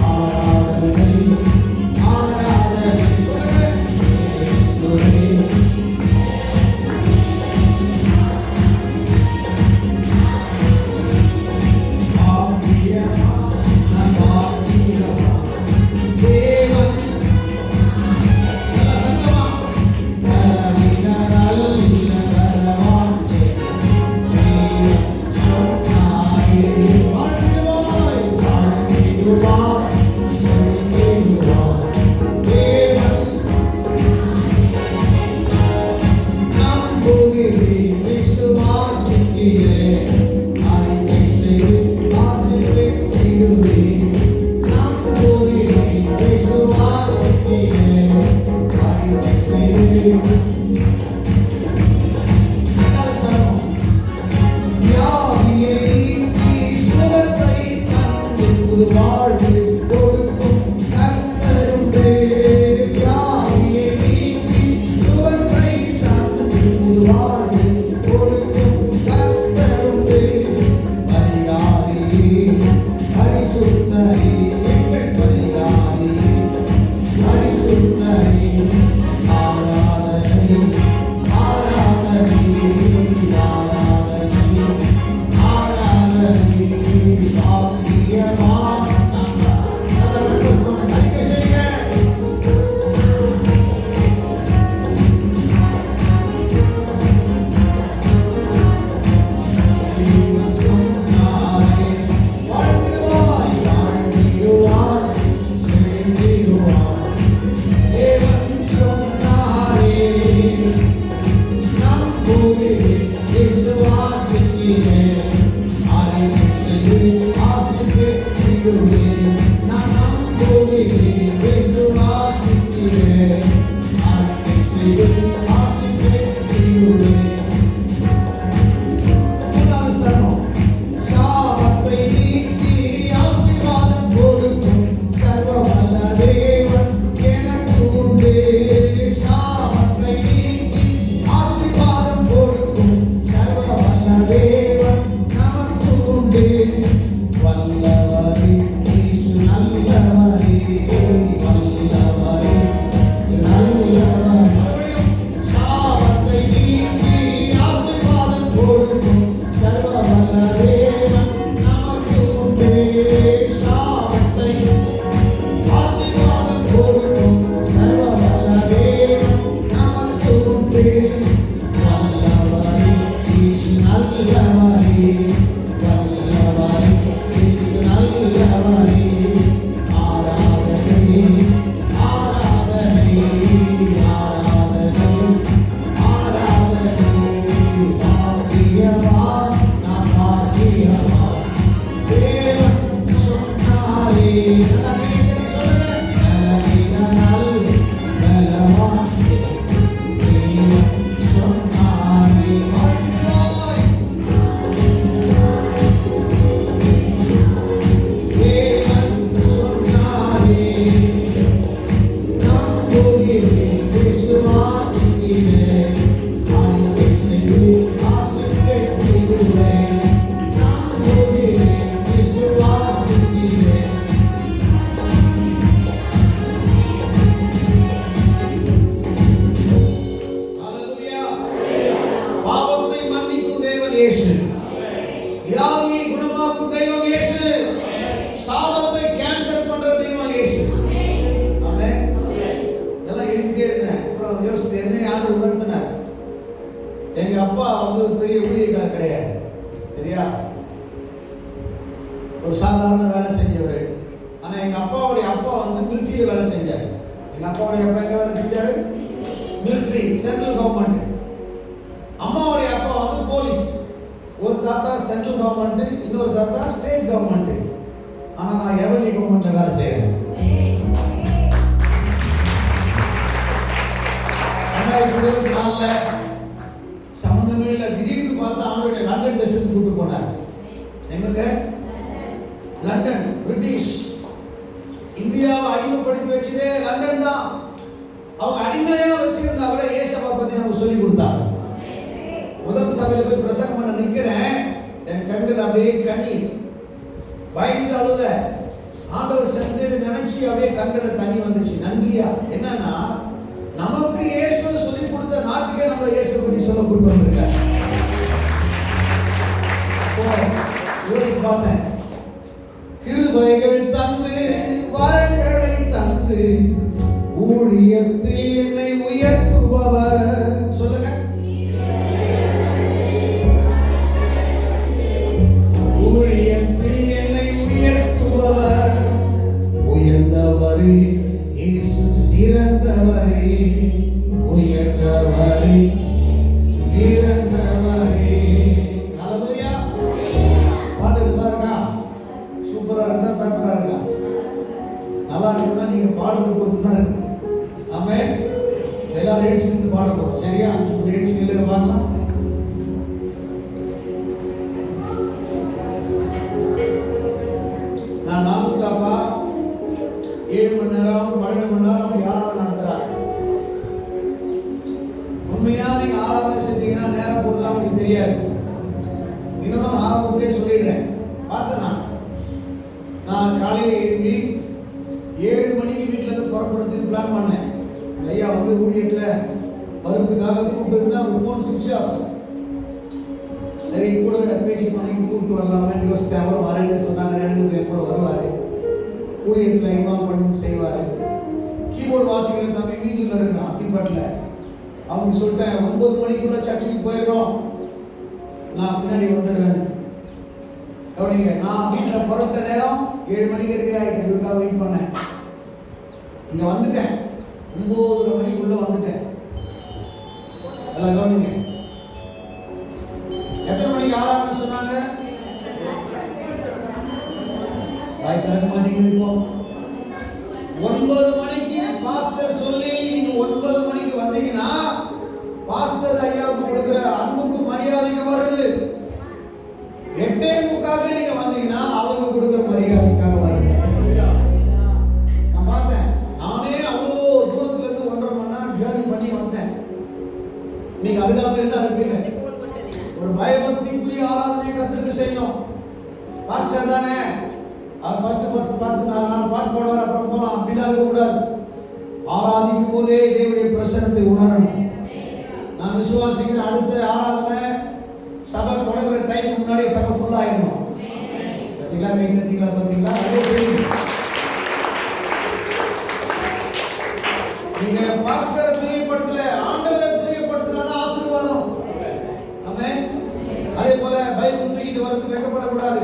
ஆராதனை. போயிட்டே இருந்தேன். அப்புறம் யோசித்து என்ன யாரும் உணர்த்தினார். எங்க அப்பா வந்து பெரிய ஊழியக்காரர் கிடையாது, சரியா, ஒரு சாதாரண வேலை செஞ்சவர். ஆனா எங்க அப்பாவுடைய அப்பா வந்து மிலிட்டரியில வேலை செஞ்சார். எங்க அப்பாவுடைய அப்பா எங்க வேலை செஞ்சாரு? Military, central government. அம்மாவுடைய அப்பா வந்து போலீஸ். ஒரு தாத்தா சென்ட்ரல் கவர்மெண்ட், இன்னொரு தாத்தா ஸ்டேட் கவர்மெண்ட். ஆனா நான் எவர்லி கவர்மெண்ட்ல வேலை செய்யறேன். சம்பந்தமே இல்லை. திடீர்னு பார்த்தா அவனுடைய லண்டன் தேசத்துக்கு கூட்டு போனார். எங்க? லண்டன். பிரிட்டிஷ் இந்தியாவை அடிமைப்படுத்தி வச்சதே லண்டன் தான். அவங்க அடிமையா வச்சிருந்தா கூட இயேசுவை பத்தி நமக்கு சொல்லி கொடுத்தாங்க. முதல் சபையில போய் பிரசங்கம் பண்ண நிக்கிறேன், என் கண்கள் அப்படியே கண்ணீர், பயந்து அழுத. ஆண்டவர் செஞ்சது நினைச்சு அப்படியே கண்களை தண்ணி வந்துச்சு. நன்றியா? என்னன்னா நமக்கு இயேசு சொல்லி கொடுத்த நாட்டுக்கே நம்ம இயேசு பத்தி சொல்ல கூட்டு வந்திருக்காங்க. யோசிச்சு பார்த்தேன். கிருபைகள் தந்து வரங்களை தந்து ஊழியத்தில் என்னை உயர்த்துபவர். சொல்லுங்க. ஊழியத்தில் என்னை உயர்த்துபவர் உயர்ந்தவரே, இயேசு சிறந்தவரே, உயர்ந்தவரே, சிறந்தவரே. ஹல்லேலூயா. பாட்டு நல்லா இருக்கா? சூப்பரா இருக்கா? பேப்பரா இருக்கா? நல்லா இருக்குன்னா நீங்க பாடுறத பொறுத்து தான் இருக்கு. ஆமென். எல்லாரும் எழுச்சி நின்று பாட போறோம், சரியா? எழுச்சி நில்லுங்க பார்க்கலாம். நான் நான் ஸ்டாப்பா 7 மணி நேரம் 12 மணி நேரம் அப்படி ஆராதனை நடத்துறாங்க. உண்மையா நீங்க ஆராதனை செஞ்சீங்கன்னா நேரம் போடலாம் உங்களுக்கு தெரியாது. இன்னும் ஆரம்பத்திலே சொல்லிடுறேன். பார்த்தனா நான் காலையில் எழுப்பி 7 மணிக்கு வீட்டில் இருந்து புறப்படுறதுக்கு பிளான் பண்ணேன். ஐயா வந்து ஊழியத்தில் வருவதுக்காக கூப்பிட்டு ஒரு ஃபோன் சுவிட்ச் ஆஃப். சரி கூட பேசி பண்ணிக்கு கூப்பிட்டு வரலாமேன்னு யோசித்தேன். அப்புறம் வரேன்னு சொன்னாங்க. 2 கூட வருவார், ஊழியத்தில் இன்வால்வ் பண்ணி செய்வார். கீபோர்டு வாசிக்கிற தம்பி மீதியில் இருக்கிறான் அத்திப்பட்டில். அவங்க சொல்லிட்டேன் 9 மணிக்குள்ள சர்ச்சுக்கு போயிடுறோம், நான் பின்னாடி வந்துடுவேன். கவனிங்க, நான் வீட்டில் புறப்பட்ட நேரம் 7 மணிக்கு ரெடி ஆகிட்டு இதுக்காக வெயிட் பண்ணேன். இங்கே வந்துட்டேன், 9:30 மணிக்குள்ள வந்துட்டேன். எல்லாம் கவனிங்க. எத்தனை மணிக்கு ஆராதனை சொன்னாங்க? வாய் திறக்க மாட்டீங்க. இப்போ 9 மணிக்கு பாஸ்டர் சொல்லி நீங்க 9 மணிக்கு வந்தீங்கன்னா பாஸ்டர் ஐயாவுக்கு கொடுக்கிற அன்புக்கு மரியாதைக்கு வருது. 8:45 நீங்க வந்தீங்கன்னா அவருக்கு கொடுக்கிற மரியாதைக்காக வருது. நான் பார்த்தேன். நானே அவ்வளோ தூரத்துல இருந்து 1.5 மணி நேரம் ஜேர்னி பண்ணி வந்தேன். நீங்க அதுக்காக தான் இருப்பீங்க. ஒரு பயபக்திக்குரிய ஆராதனை கத்திரிக்க செய்யணும். பாஸ்டர் தானே, ஃபர்ஸ்ட் பார்த்து நான் பாட்டு பாடுவார் அப்புறம் போகலாம் அப்படின்னா இருக்கக்கூடாது. ஆராதிக்கும் போதே தேவனுடைய பிரசன்னத்தை உணரணும். நான் விசுவாசிக்கிற அடுத்த ஆராதனை சபை தொடங்குற டைமுக்கு முன்னாடியே சபை ஃபுல் ஆயிடணும். பார்த்தீங்களா? கை தட்டிங்களா? பார்த்தீங்களா? நீங்க பாஸ்டரை பிரியப்படுத்தல, ஆண்டவரை பிரியப்படுத்தினாதான் ஆசீர்வாதம். ஆமென். அதே போல பைபிள் தூக்கிட்டு வரது வைக்கப்படக்கூடாது,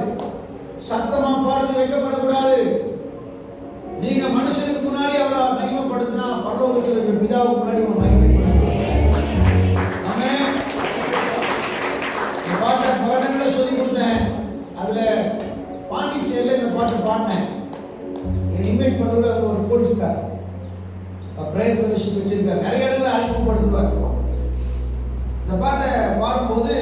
சத்தமா பாடுறது வைக்கப்படக்கூடாது. நீங்க மனுஷனுக்கு முன்னாடி அவரை மகிமைப்படுத்தினா பரலோகத்தில் இருக்கிற பிதாவுக்கு முன்னாடி உங்களை மகிமைப்படுத்துவீங்க. ஆமென். இந்த பாட்டை பாடங்களை சொல்லி கொடுத்தேன். அதுல பாண்டிச்சேரியில் இந்த பாட்டை பாடினேன். என்னை இன்வைட் பண்ணுற ஒரு போலீஸ்கார் பிரேயர் ஃபெலோஷிப் வச்சிருக்கார். நிறைய இடங்களில் அறிமுகப்படுத்துவார். இந்த பாட்டை பாடும்போது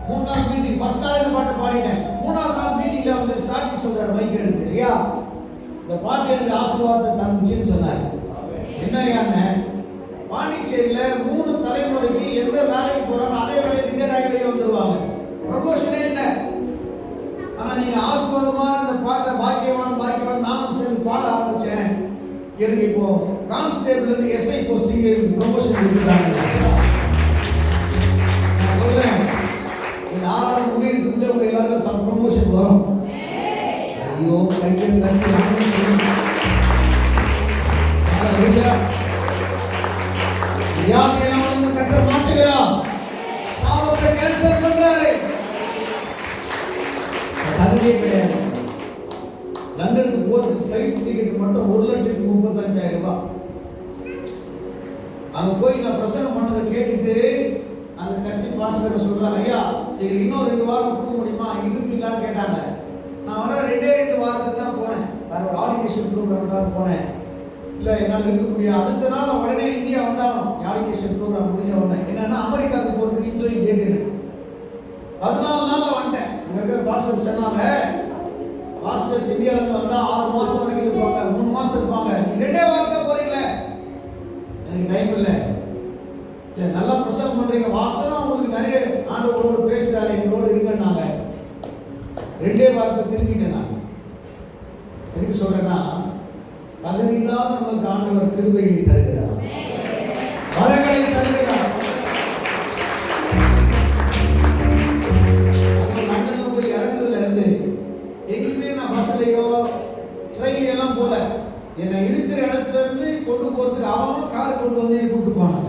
3 நாள் மீட்டிங், ஃபர்ஸ்ட் நாள் இந்த பாட்டை பாடிட்டேன். 3ஆவது நாள் மீட்டிங்ல வந்து சாட்சி சொல்றாரு மைக் எடுத்து. ஐயா இந்த பாட்டு எனக்கு ஆசீர்வாதத்தை தந்துச்சுன்னு சொன்னார். என்னையான்னு பாண்டிச்சேரியில 3 தலைமுறைக்கு எந்த வேலைக்கு போறாங்க அதே வேலையை ரிட்டையர்ட் ஆகி வெளியே வந்துருவாங்க. ப்ரமோஷனே இல்லை. ஆனா நீங்க ஆசீர்வாதமான இந்த பாட்டை பாக்கியவான் நானும் சேர்ந்து பாட ஆரம்பிச்சேன். எனக்கு இப்போ கான்ஸ்டேபிள் இருந்து எஸ்ஐ போஸ்டிங் ப்ரமோஷன் கொடுத்துட்டாங்க. நான் சொல்றேன், இந்த 6ஆவது முடியறதுக்குள்ளே உங்க எல்லாருக்கும் சம் ப்ரமோஷன் வரும். ஐயோ கையை தட்டி வியாதியெல்லாம் கர்த்தர் மாற்றுகிறார். சாபத்தை கேன்சல் பண்றாரு. அதுவே கிடையாது. லண்டனுக்கு போறதுக்கு ஃப்ளைட் டிக்கெட் மட்டும் 1,35,000 ரூபாய். அங்க போய் நான் பிரசங்கம் பண்ணதை கேட்டுட்டு அந்த சர்ச்சு பாஸ்டர் சொல்றாங்க, ஐயா இது இன்னும் 2 வாரம் கொடுக்க முடியுமா, இருப்பீங்களான்னு கேட்டாங்க. நான் வர 2 வாரத்துக்கு தான் போனேன். வேற ஒரு ஆடிகேஷன் ப்ரோக்ராம் தான் போனேன். இல்லை என்னால் இருக்க முடியாது. அடுத்த நாள் உடனே இந்தியா வந்தாலும் ஆடிகேஷன் ப்ரோக்ராம் முடிஞ்ச உடனே என்னன்னா அமெரிக்காவுக்கு போகிறதுக்கு இன்டர்வியூ டேட் எடுக்கும். 14 நாளில் வந்துட்டேன். அங்கே இருக்கிற பாஸ்டர் சொன்னாங்க, பாஸ்டர்ஸ் இந்தியாவிலேருந்து வந்தால் 6 மாதம் வரைக்கும் இருப்பாங்க, 3 மாதம் இருப்பாங்க. 2 வாரத்தை போறீங்களே, எனக்கு டைம் இல்லை. இல்லை நல்லா பிரசங்கம் பண்ணுறீங்க, வாசனம் உங்களுக்கு நிறைய ஆண்டவரோடு பேசுகிறாரு, எங்களோடு இருக்கன்னாங்க. 2 வாரத்தை திரும்பிட்டேன். நான் எதுக்கு சொல்கிறேன்னா, தகுதி இல்லாத நமக்கு ஆண்டவர் கிருபையை தருகிறார், வரங்களை தருகிறார். லண்டனில் போய் இறங்குறதுல இருந்து எங்கேயுமே நான் பஸ்லையோ ட்ரெயின்லையோ எல்லாம் போல. என்னை இருக்கிற இடத்துல இருந்து கொண்டு போறதுக்கு அவன் காரை கொண்டு வந்து கூப்பிட்டு போனாங்க.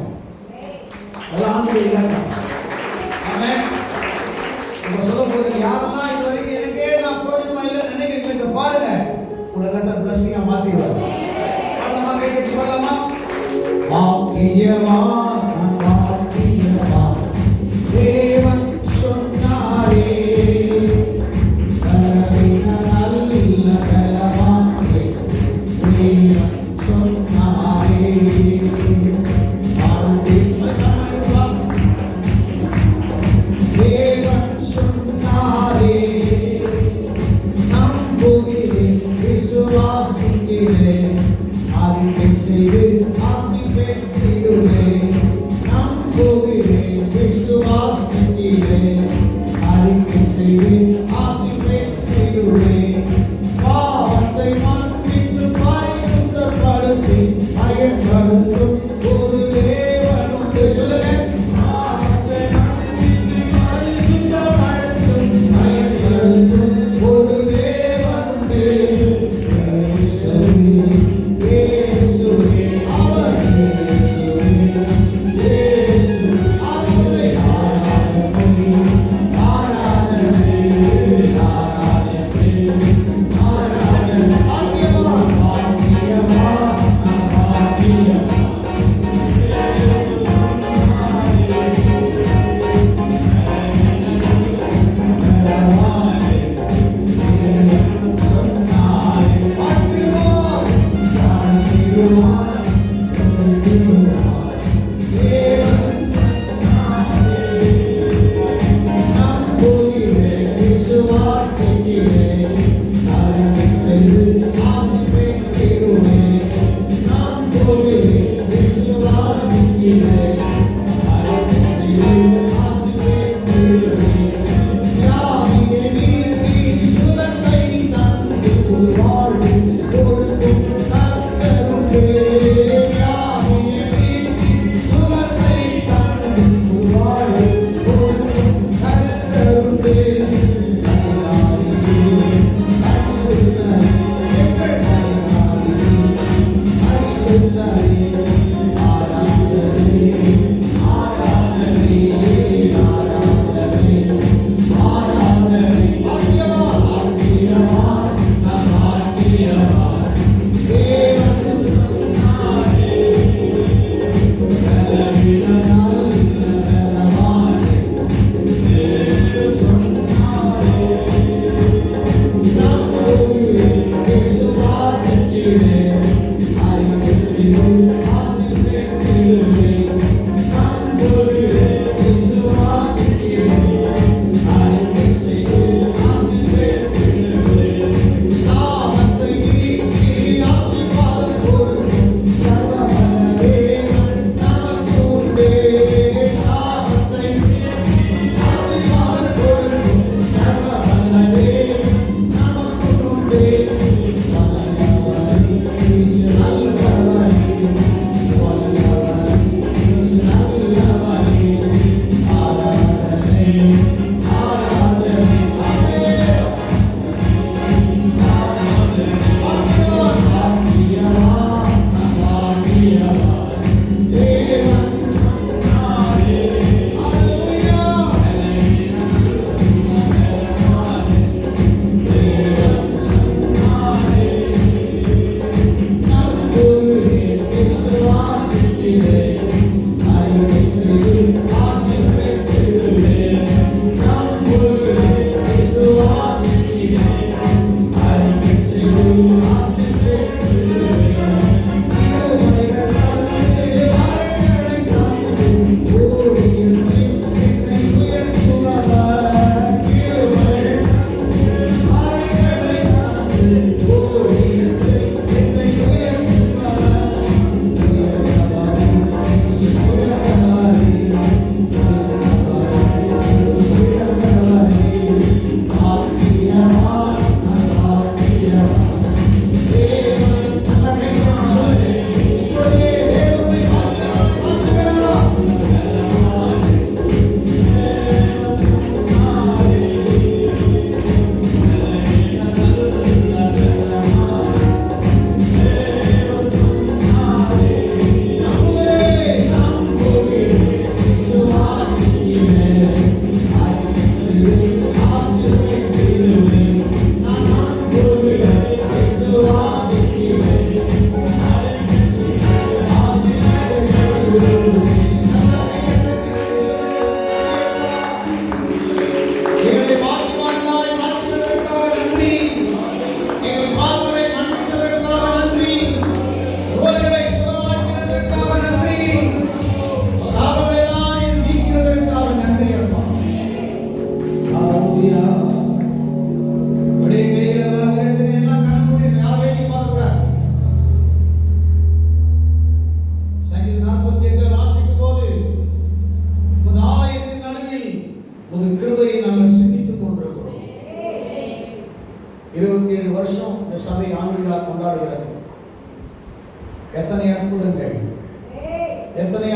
அதெல்லாம் ஆண்டவர் இல்லாத. இப்ப சொல்ல போறீங்க, யாரெல்லாம் இது வரைக்கும் எனக்கே நான் பிரோஜனமா இல்லைன்னு நினைக்கிறீங்க, இந்த பாடுங்க, உலகத்தை பிளஸ்ஸிங்கா மாத்திடுவார். பாடலாமா, கைத்தட்டி பாடலாமா? வாக்கியமா வாக்கியமா தேவன் சொன்னாரே, Hare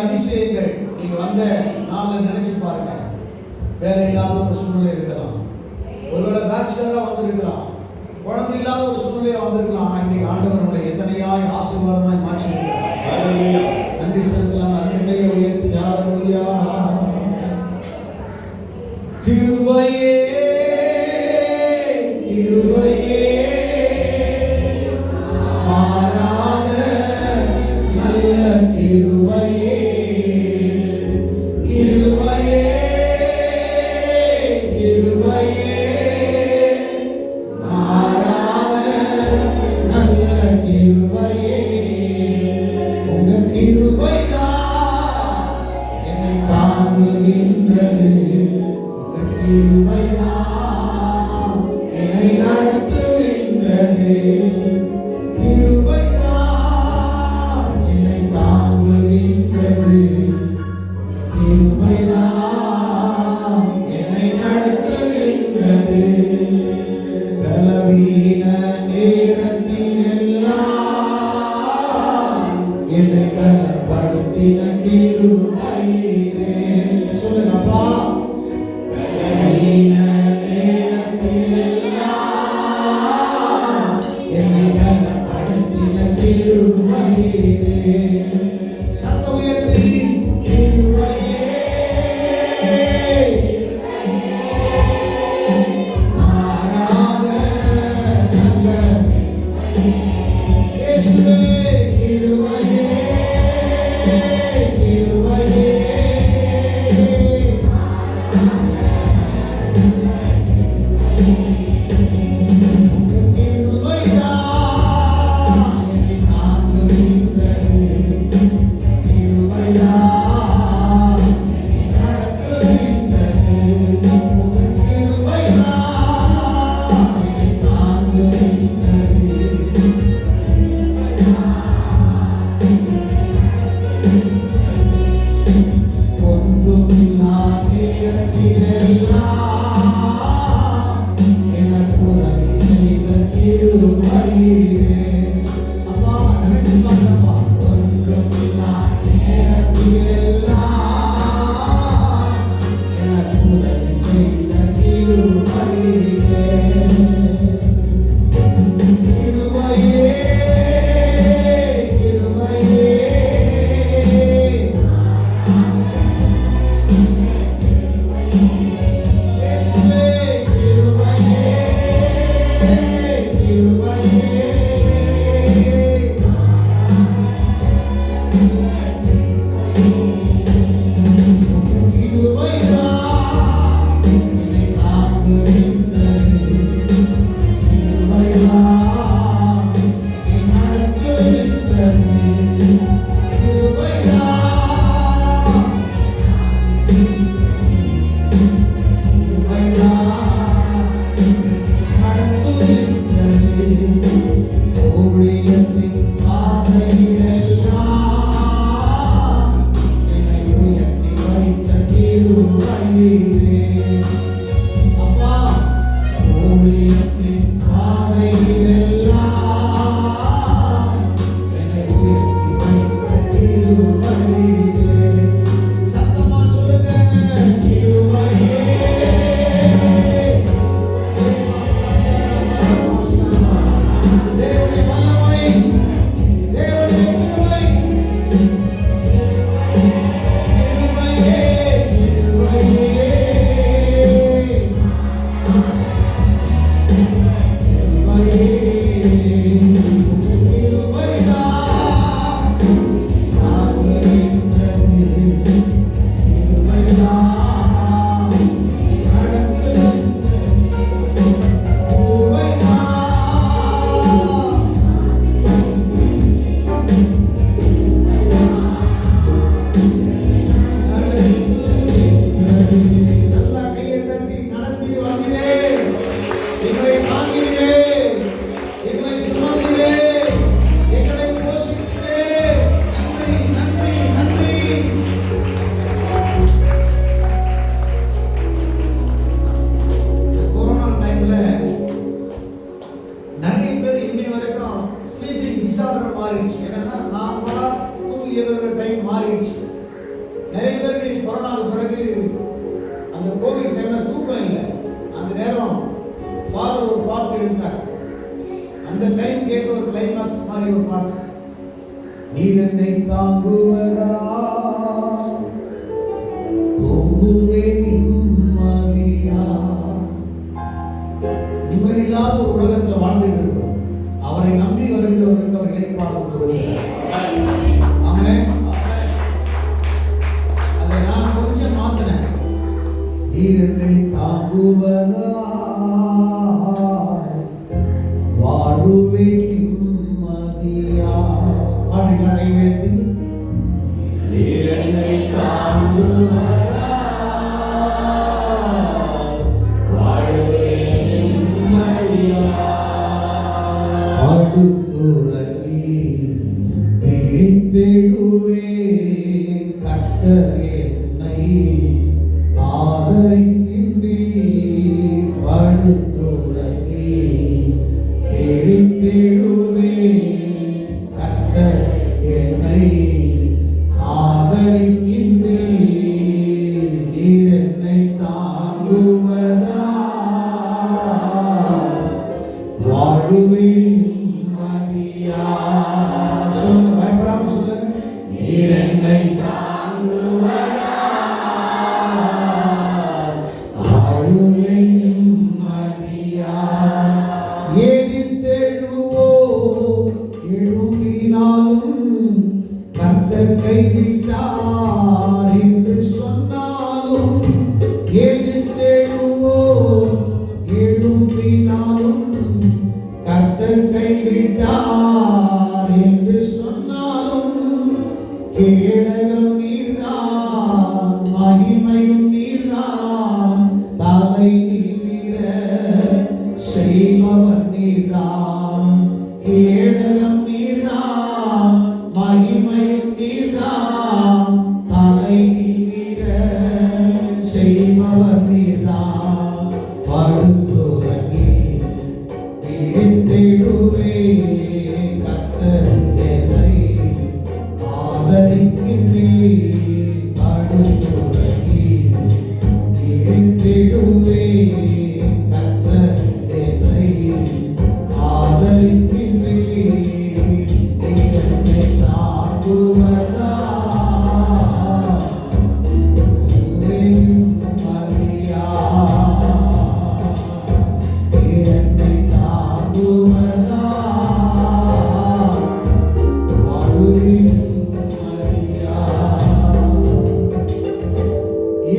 அதிசயங்கள் நீங்க வந்த நாள்ல நினைச்சு பாருங்க. வேலை இல்லாத ஒரு சூழ்நிலை இருக்கலாம், ஒருவேளை பேச்சுலரா வந்திருக்கலாம், குழந்தை இல்லாத ஒரு சூழ்நிலையா வந்திருக்கலாம். ஆனா இன்னைக்கு ஆண்டவர் உங்களை எத்தனையாய் ஆசீர்வாதமாய் மாற்றி இருக்கிறார். நன்றி செலுத்தலாம். ரெண்டு கையை உயர்த்தி ஹல்லேலூயா. கிருபையே கிருபையே மாறாத நல்ல கிருபையே கிருபையே கிருபையே மாறாத நல்ல கிருபையே. உங்க கிருபைதான் என்னை தாங்குகின்றது, உங்க கிருபைதான் என்னை நடத்துகின்றது, கிருபைதான் என்னை தாங்குகின்றது, கிருபைதான் என்னை நடத்துகின்றது. பலவீன நேரத்திலெல்லாம் என்னை பலப்படுத்தின கிருபையே. சொல்லுங்கப்பா. பலவீன நேரத்திலெல்லாம் என்னை பலப்படுத்தின கிருபையே. சத்தம் உயர்த்தி கிருபையே மாறாத நல்ல இயேசுவே கிருபையே கிருபையே கிருபைதான் என்னை தாங்குகின்றது, கிருபைதான் என்னை நடத்துகின்றது, உங்க கிருபைதான் என்னை தாங்குகின்றது. ஒன்றுமில்லா நேரத்திலெல்லாம் எனக்கு உதவி செய்த கிருபையே. அப்பா நினைச்சு பாருங்கப்பா. ஒன்றுமில்லா நேரத்திலெல்லாம் எனக்கு உதவி செய்த கிருபையே. கிருபையே கிருபையே இயேசுவே கிருபையே கிருபையே கிருபைதான் என்னை தாங்குகின்றது, கிருபைதான் என்னை நடத்துகின்றது, கிருபைதான் ஊழியத்தின் பாதையிலெல்லாம் என்னை உயர்த்தி வைத்த கிருபையே. அப்பா ஊழியத்தின் பாதையிலெல்லாம் என்னை உயர்த்தி வைத்த கிருபையே. சத்தமா சொல்லுங்க கிருபையே. தேவனுடைய வல்லமை, தேவனுடைய கிருபை, கிருபையே கிருபையே நிறைய பேருக்கு கொரோனாவுக்கு பிறகு அந்த கோவிட் டைம்ல தூக்கம் இல்லை. அந்த நேரம் ஃபாதர் ஒரு பாட்டு எழுந்தார். அந்த டைம் கேட்க ஒரு கிளைமாக்ஸ் மாதிரி ஒரு பாட்டு. நீர் என்னை தாங்குவதா தூங்குவே நிம்மதியா. நிம்மதி இல்லாத ஒரு உலகத்தில் வாழ்ந்துட்டு இருக்கிறோம். அவரை நம்பி வருகிறவர்களுக்கு அவர் இளைப்பாறுதல் கொடுக்கிறார். ஆமென். அதை நான் கொஞ்சம் மாத்தினேன். நீர் என்னை தாங்குவதா வாழுவே நிம்மதியா. பாடினா கைவேத்தி. நீர் என்னை தாங்குவதா வாழுவே நிம்மதியா. அடுத்துறங்கி விழித்தெழுவே கர்த்தர் என்னை ஆதரிக்கின்றீர். அடுத்துறங்கி விழித்தெழுவே கர்த்தர் என்னை ஆதரிக்கின்றீர். நீர் என்னை தாங்குவதா வாழுவே நிம்மதியா. சொல்லுங்க, பயப்படாம சொல்லுங்க. நீர் என்னை தாங்குவதா வாழுவே நிம்மதியா. எதிர்த்தெழுவோ எழும்பினாலும் கர்த்தர் கைவிட்டார் என்று சொன்னாலும், எதிர்த்தெழுவோ எழும்பினாலும் கர்த்தர் கைவிட்டார் என்று சொன்னாலும், கேடகம் நீர்தான் மகிமையும் நீர்தான் தலை நிமிர செய்பவர் நீர்தான். கேடகம் நீர்தான் மகிமையும் நீர்தான் தலை நிமிர செய்பவர் நீர்தான். படுத்துறங்கி விழித்தெழுவே கர்த்தர் என்னை ஆதரிக்கின்றீர். படுத்துறங்கி விழித்தெழுவே கர்த்தர் என்னை ஆதரிக்கின்றீர். நீர் என்னை தாங்குவதா நிம்மதியா. நீர் என்னை தாங்குவதா வாழுவே நிம்மதியா.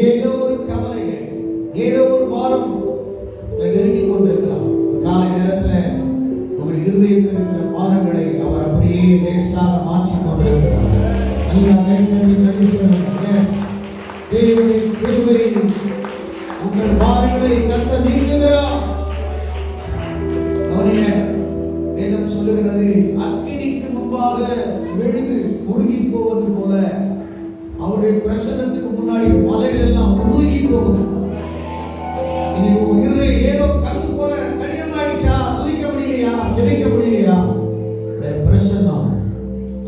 ஏதோ ஒரு கவலைகள், ஏதோ ஒரு பாரம் நெருங்கிக் கொண்டிருக்கலாம். காலை நேரத்தில் உங்கள் இருதயத்தில் இருக்கிற பாரங்களை அவர் அப்படியே லேசாக மாற்றிக் கொண்டிருக்கிறார். நல்லா கைத்தட்டி நன்றி சொல்லுங்க. தேவனுடைய கிருபை உங்கள் பாரங்களை கர்த்தர் நீக்குகிறார். அவருடைய வேதம் சொல்லுகிறது, அக்கினிக்கு முன்பாக மெழுகு உருகி போவது போல அவருடைய பிரசன்னத்துக்கு முன்னாடி மலைகள் எல்லாம் உருகி போகும். இன்னைக்கு உங்க இருதயம் ஏதோ கல்லு போல கடினமாயிடுச்சா? துதிக்க முடியலையா? ஜெபிக்க முடியலையா? பிரசன்னம்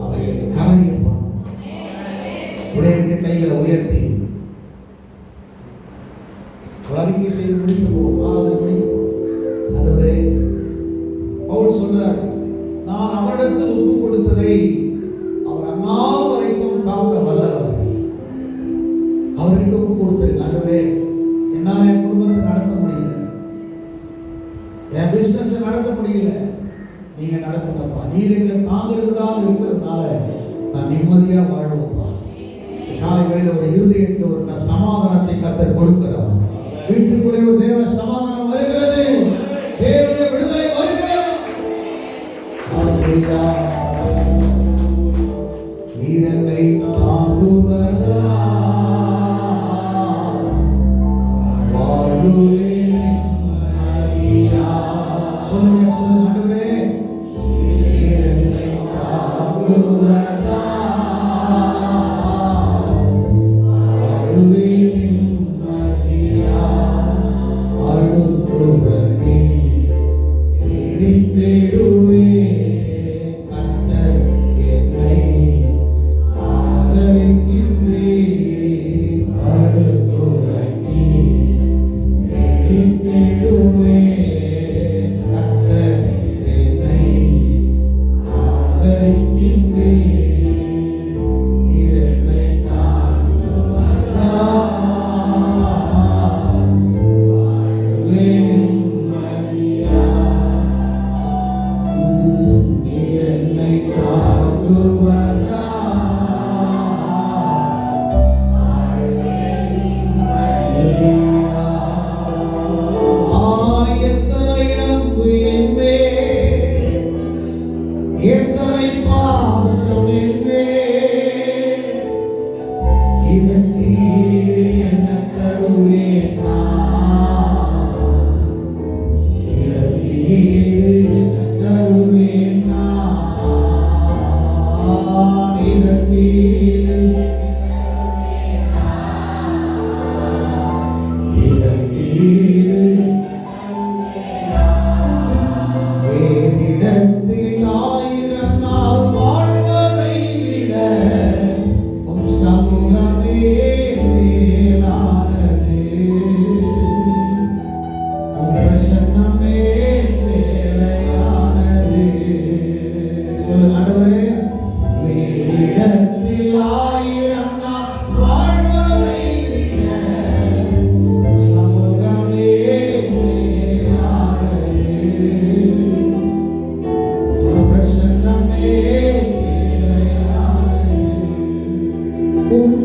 அவைகளை கரைய பண்ணும். உடைய கைகளை உயர்த்தி ஒரு அறிக்கை செய்து முடிக்க போகும். ஆராதனை முடிக்க போகும். ஆண்டவரே, பவுல் சொல்றார், நான் அவரிடத்தில் ஒப்பு கொடுத்ததை அவர் அந்நாள் வரைக்கும் காக்க வல்லவர். அவர்கிட்ட ஒப்பு கொடுத்திருக்க. ஆண்டவரே, என்னால் என் குடும்பத்தை நடத்த முடியல, என் பிசினஸ் நடத்த முடியல, நீங்க நடத்துங்கப்பா. நீர் எங்களை தாங்கிறதுனால இருக்கிறதுனால நான் நிம்மதியா வாழ்வோம்ப்பா. காலை வேளையில் ஒரு இருதயத்தில் ஒரு சமாதானத்தை கர்த்தர் கொடுக்கிறார். வீட்டுக்குள்ளே ஒரு தேவ சமாதானம் வருகிறது. தேவனுடைய விடுதலை வருகிறது. ஹalleluya. நீர் என்னை தாங்குவதா வாழுவே நிம்மதியா. சொல்லுங்க சொல்லுங்க. ஆண்டவரே, நீர் என்னை தாங்குவதா வாழுவே நிம்மதியா. அடுத்துறங்கி விழித்தெழுவே கர்த்தர் என்னை ஆதரிக்கின்றீர். இதற்கு ஈடு என்ன தருவேன் நான்? இதற்கு ஈடு என்ன தருவேன் நான்? இதற்கு ஈடு இதற்கு ஈடு வேறிடத்தில் 1000 நாள் வாழ்வதை விட உம் சமூகமே மேலானது. உம் பிரசன்னமே தேவையானது. சொல்லுங்க ஆண்டவரே, வேறிடத்தில் 1000 நாள் வாழ்வதை விட உம் சமூகமே மேலானது. உம் பிரசன்னமே தேவையானது. உம்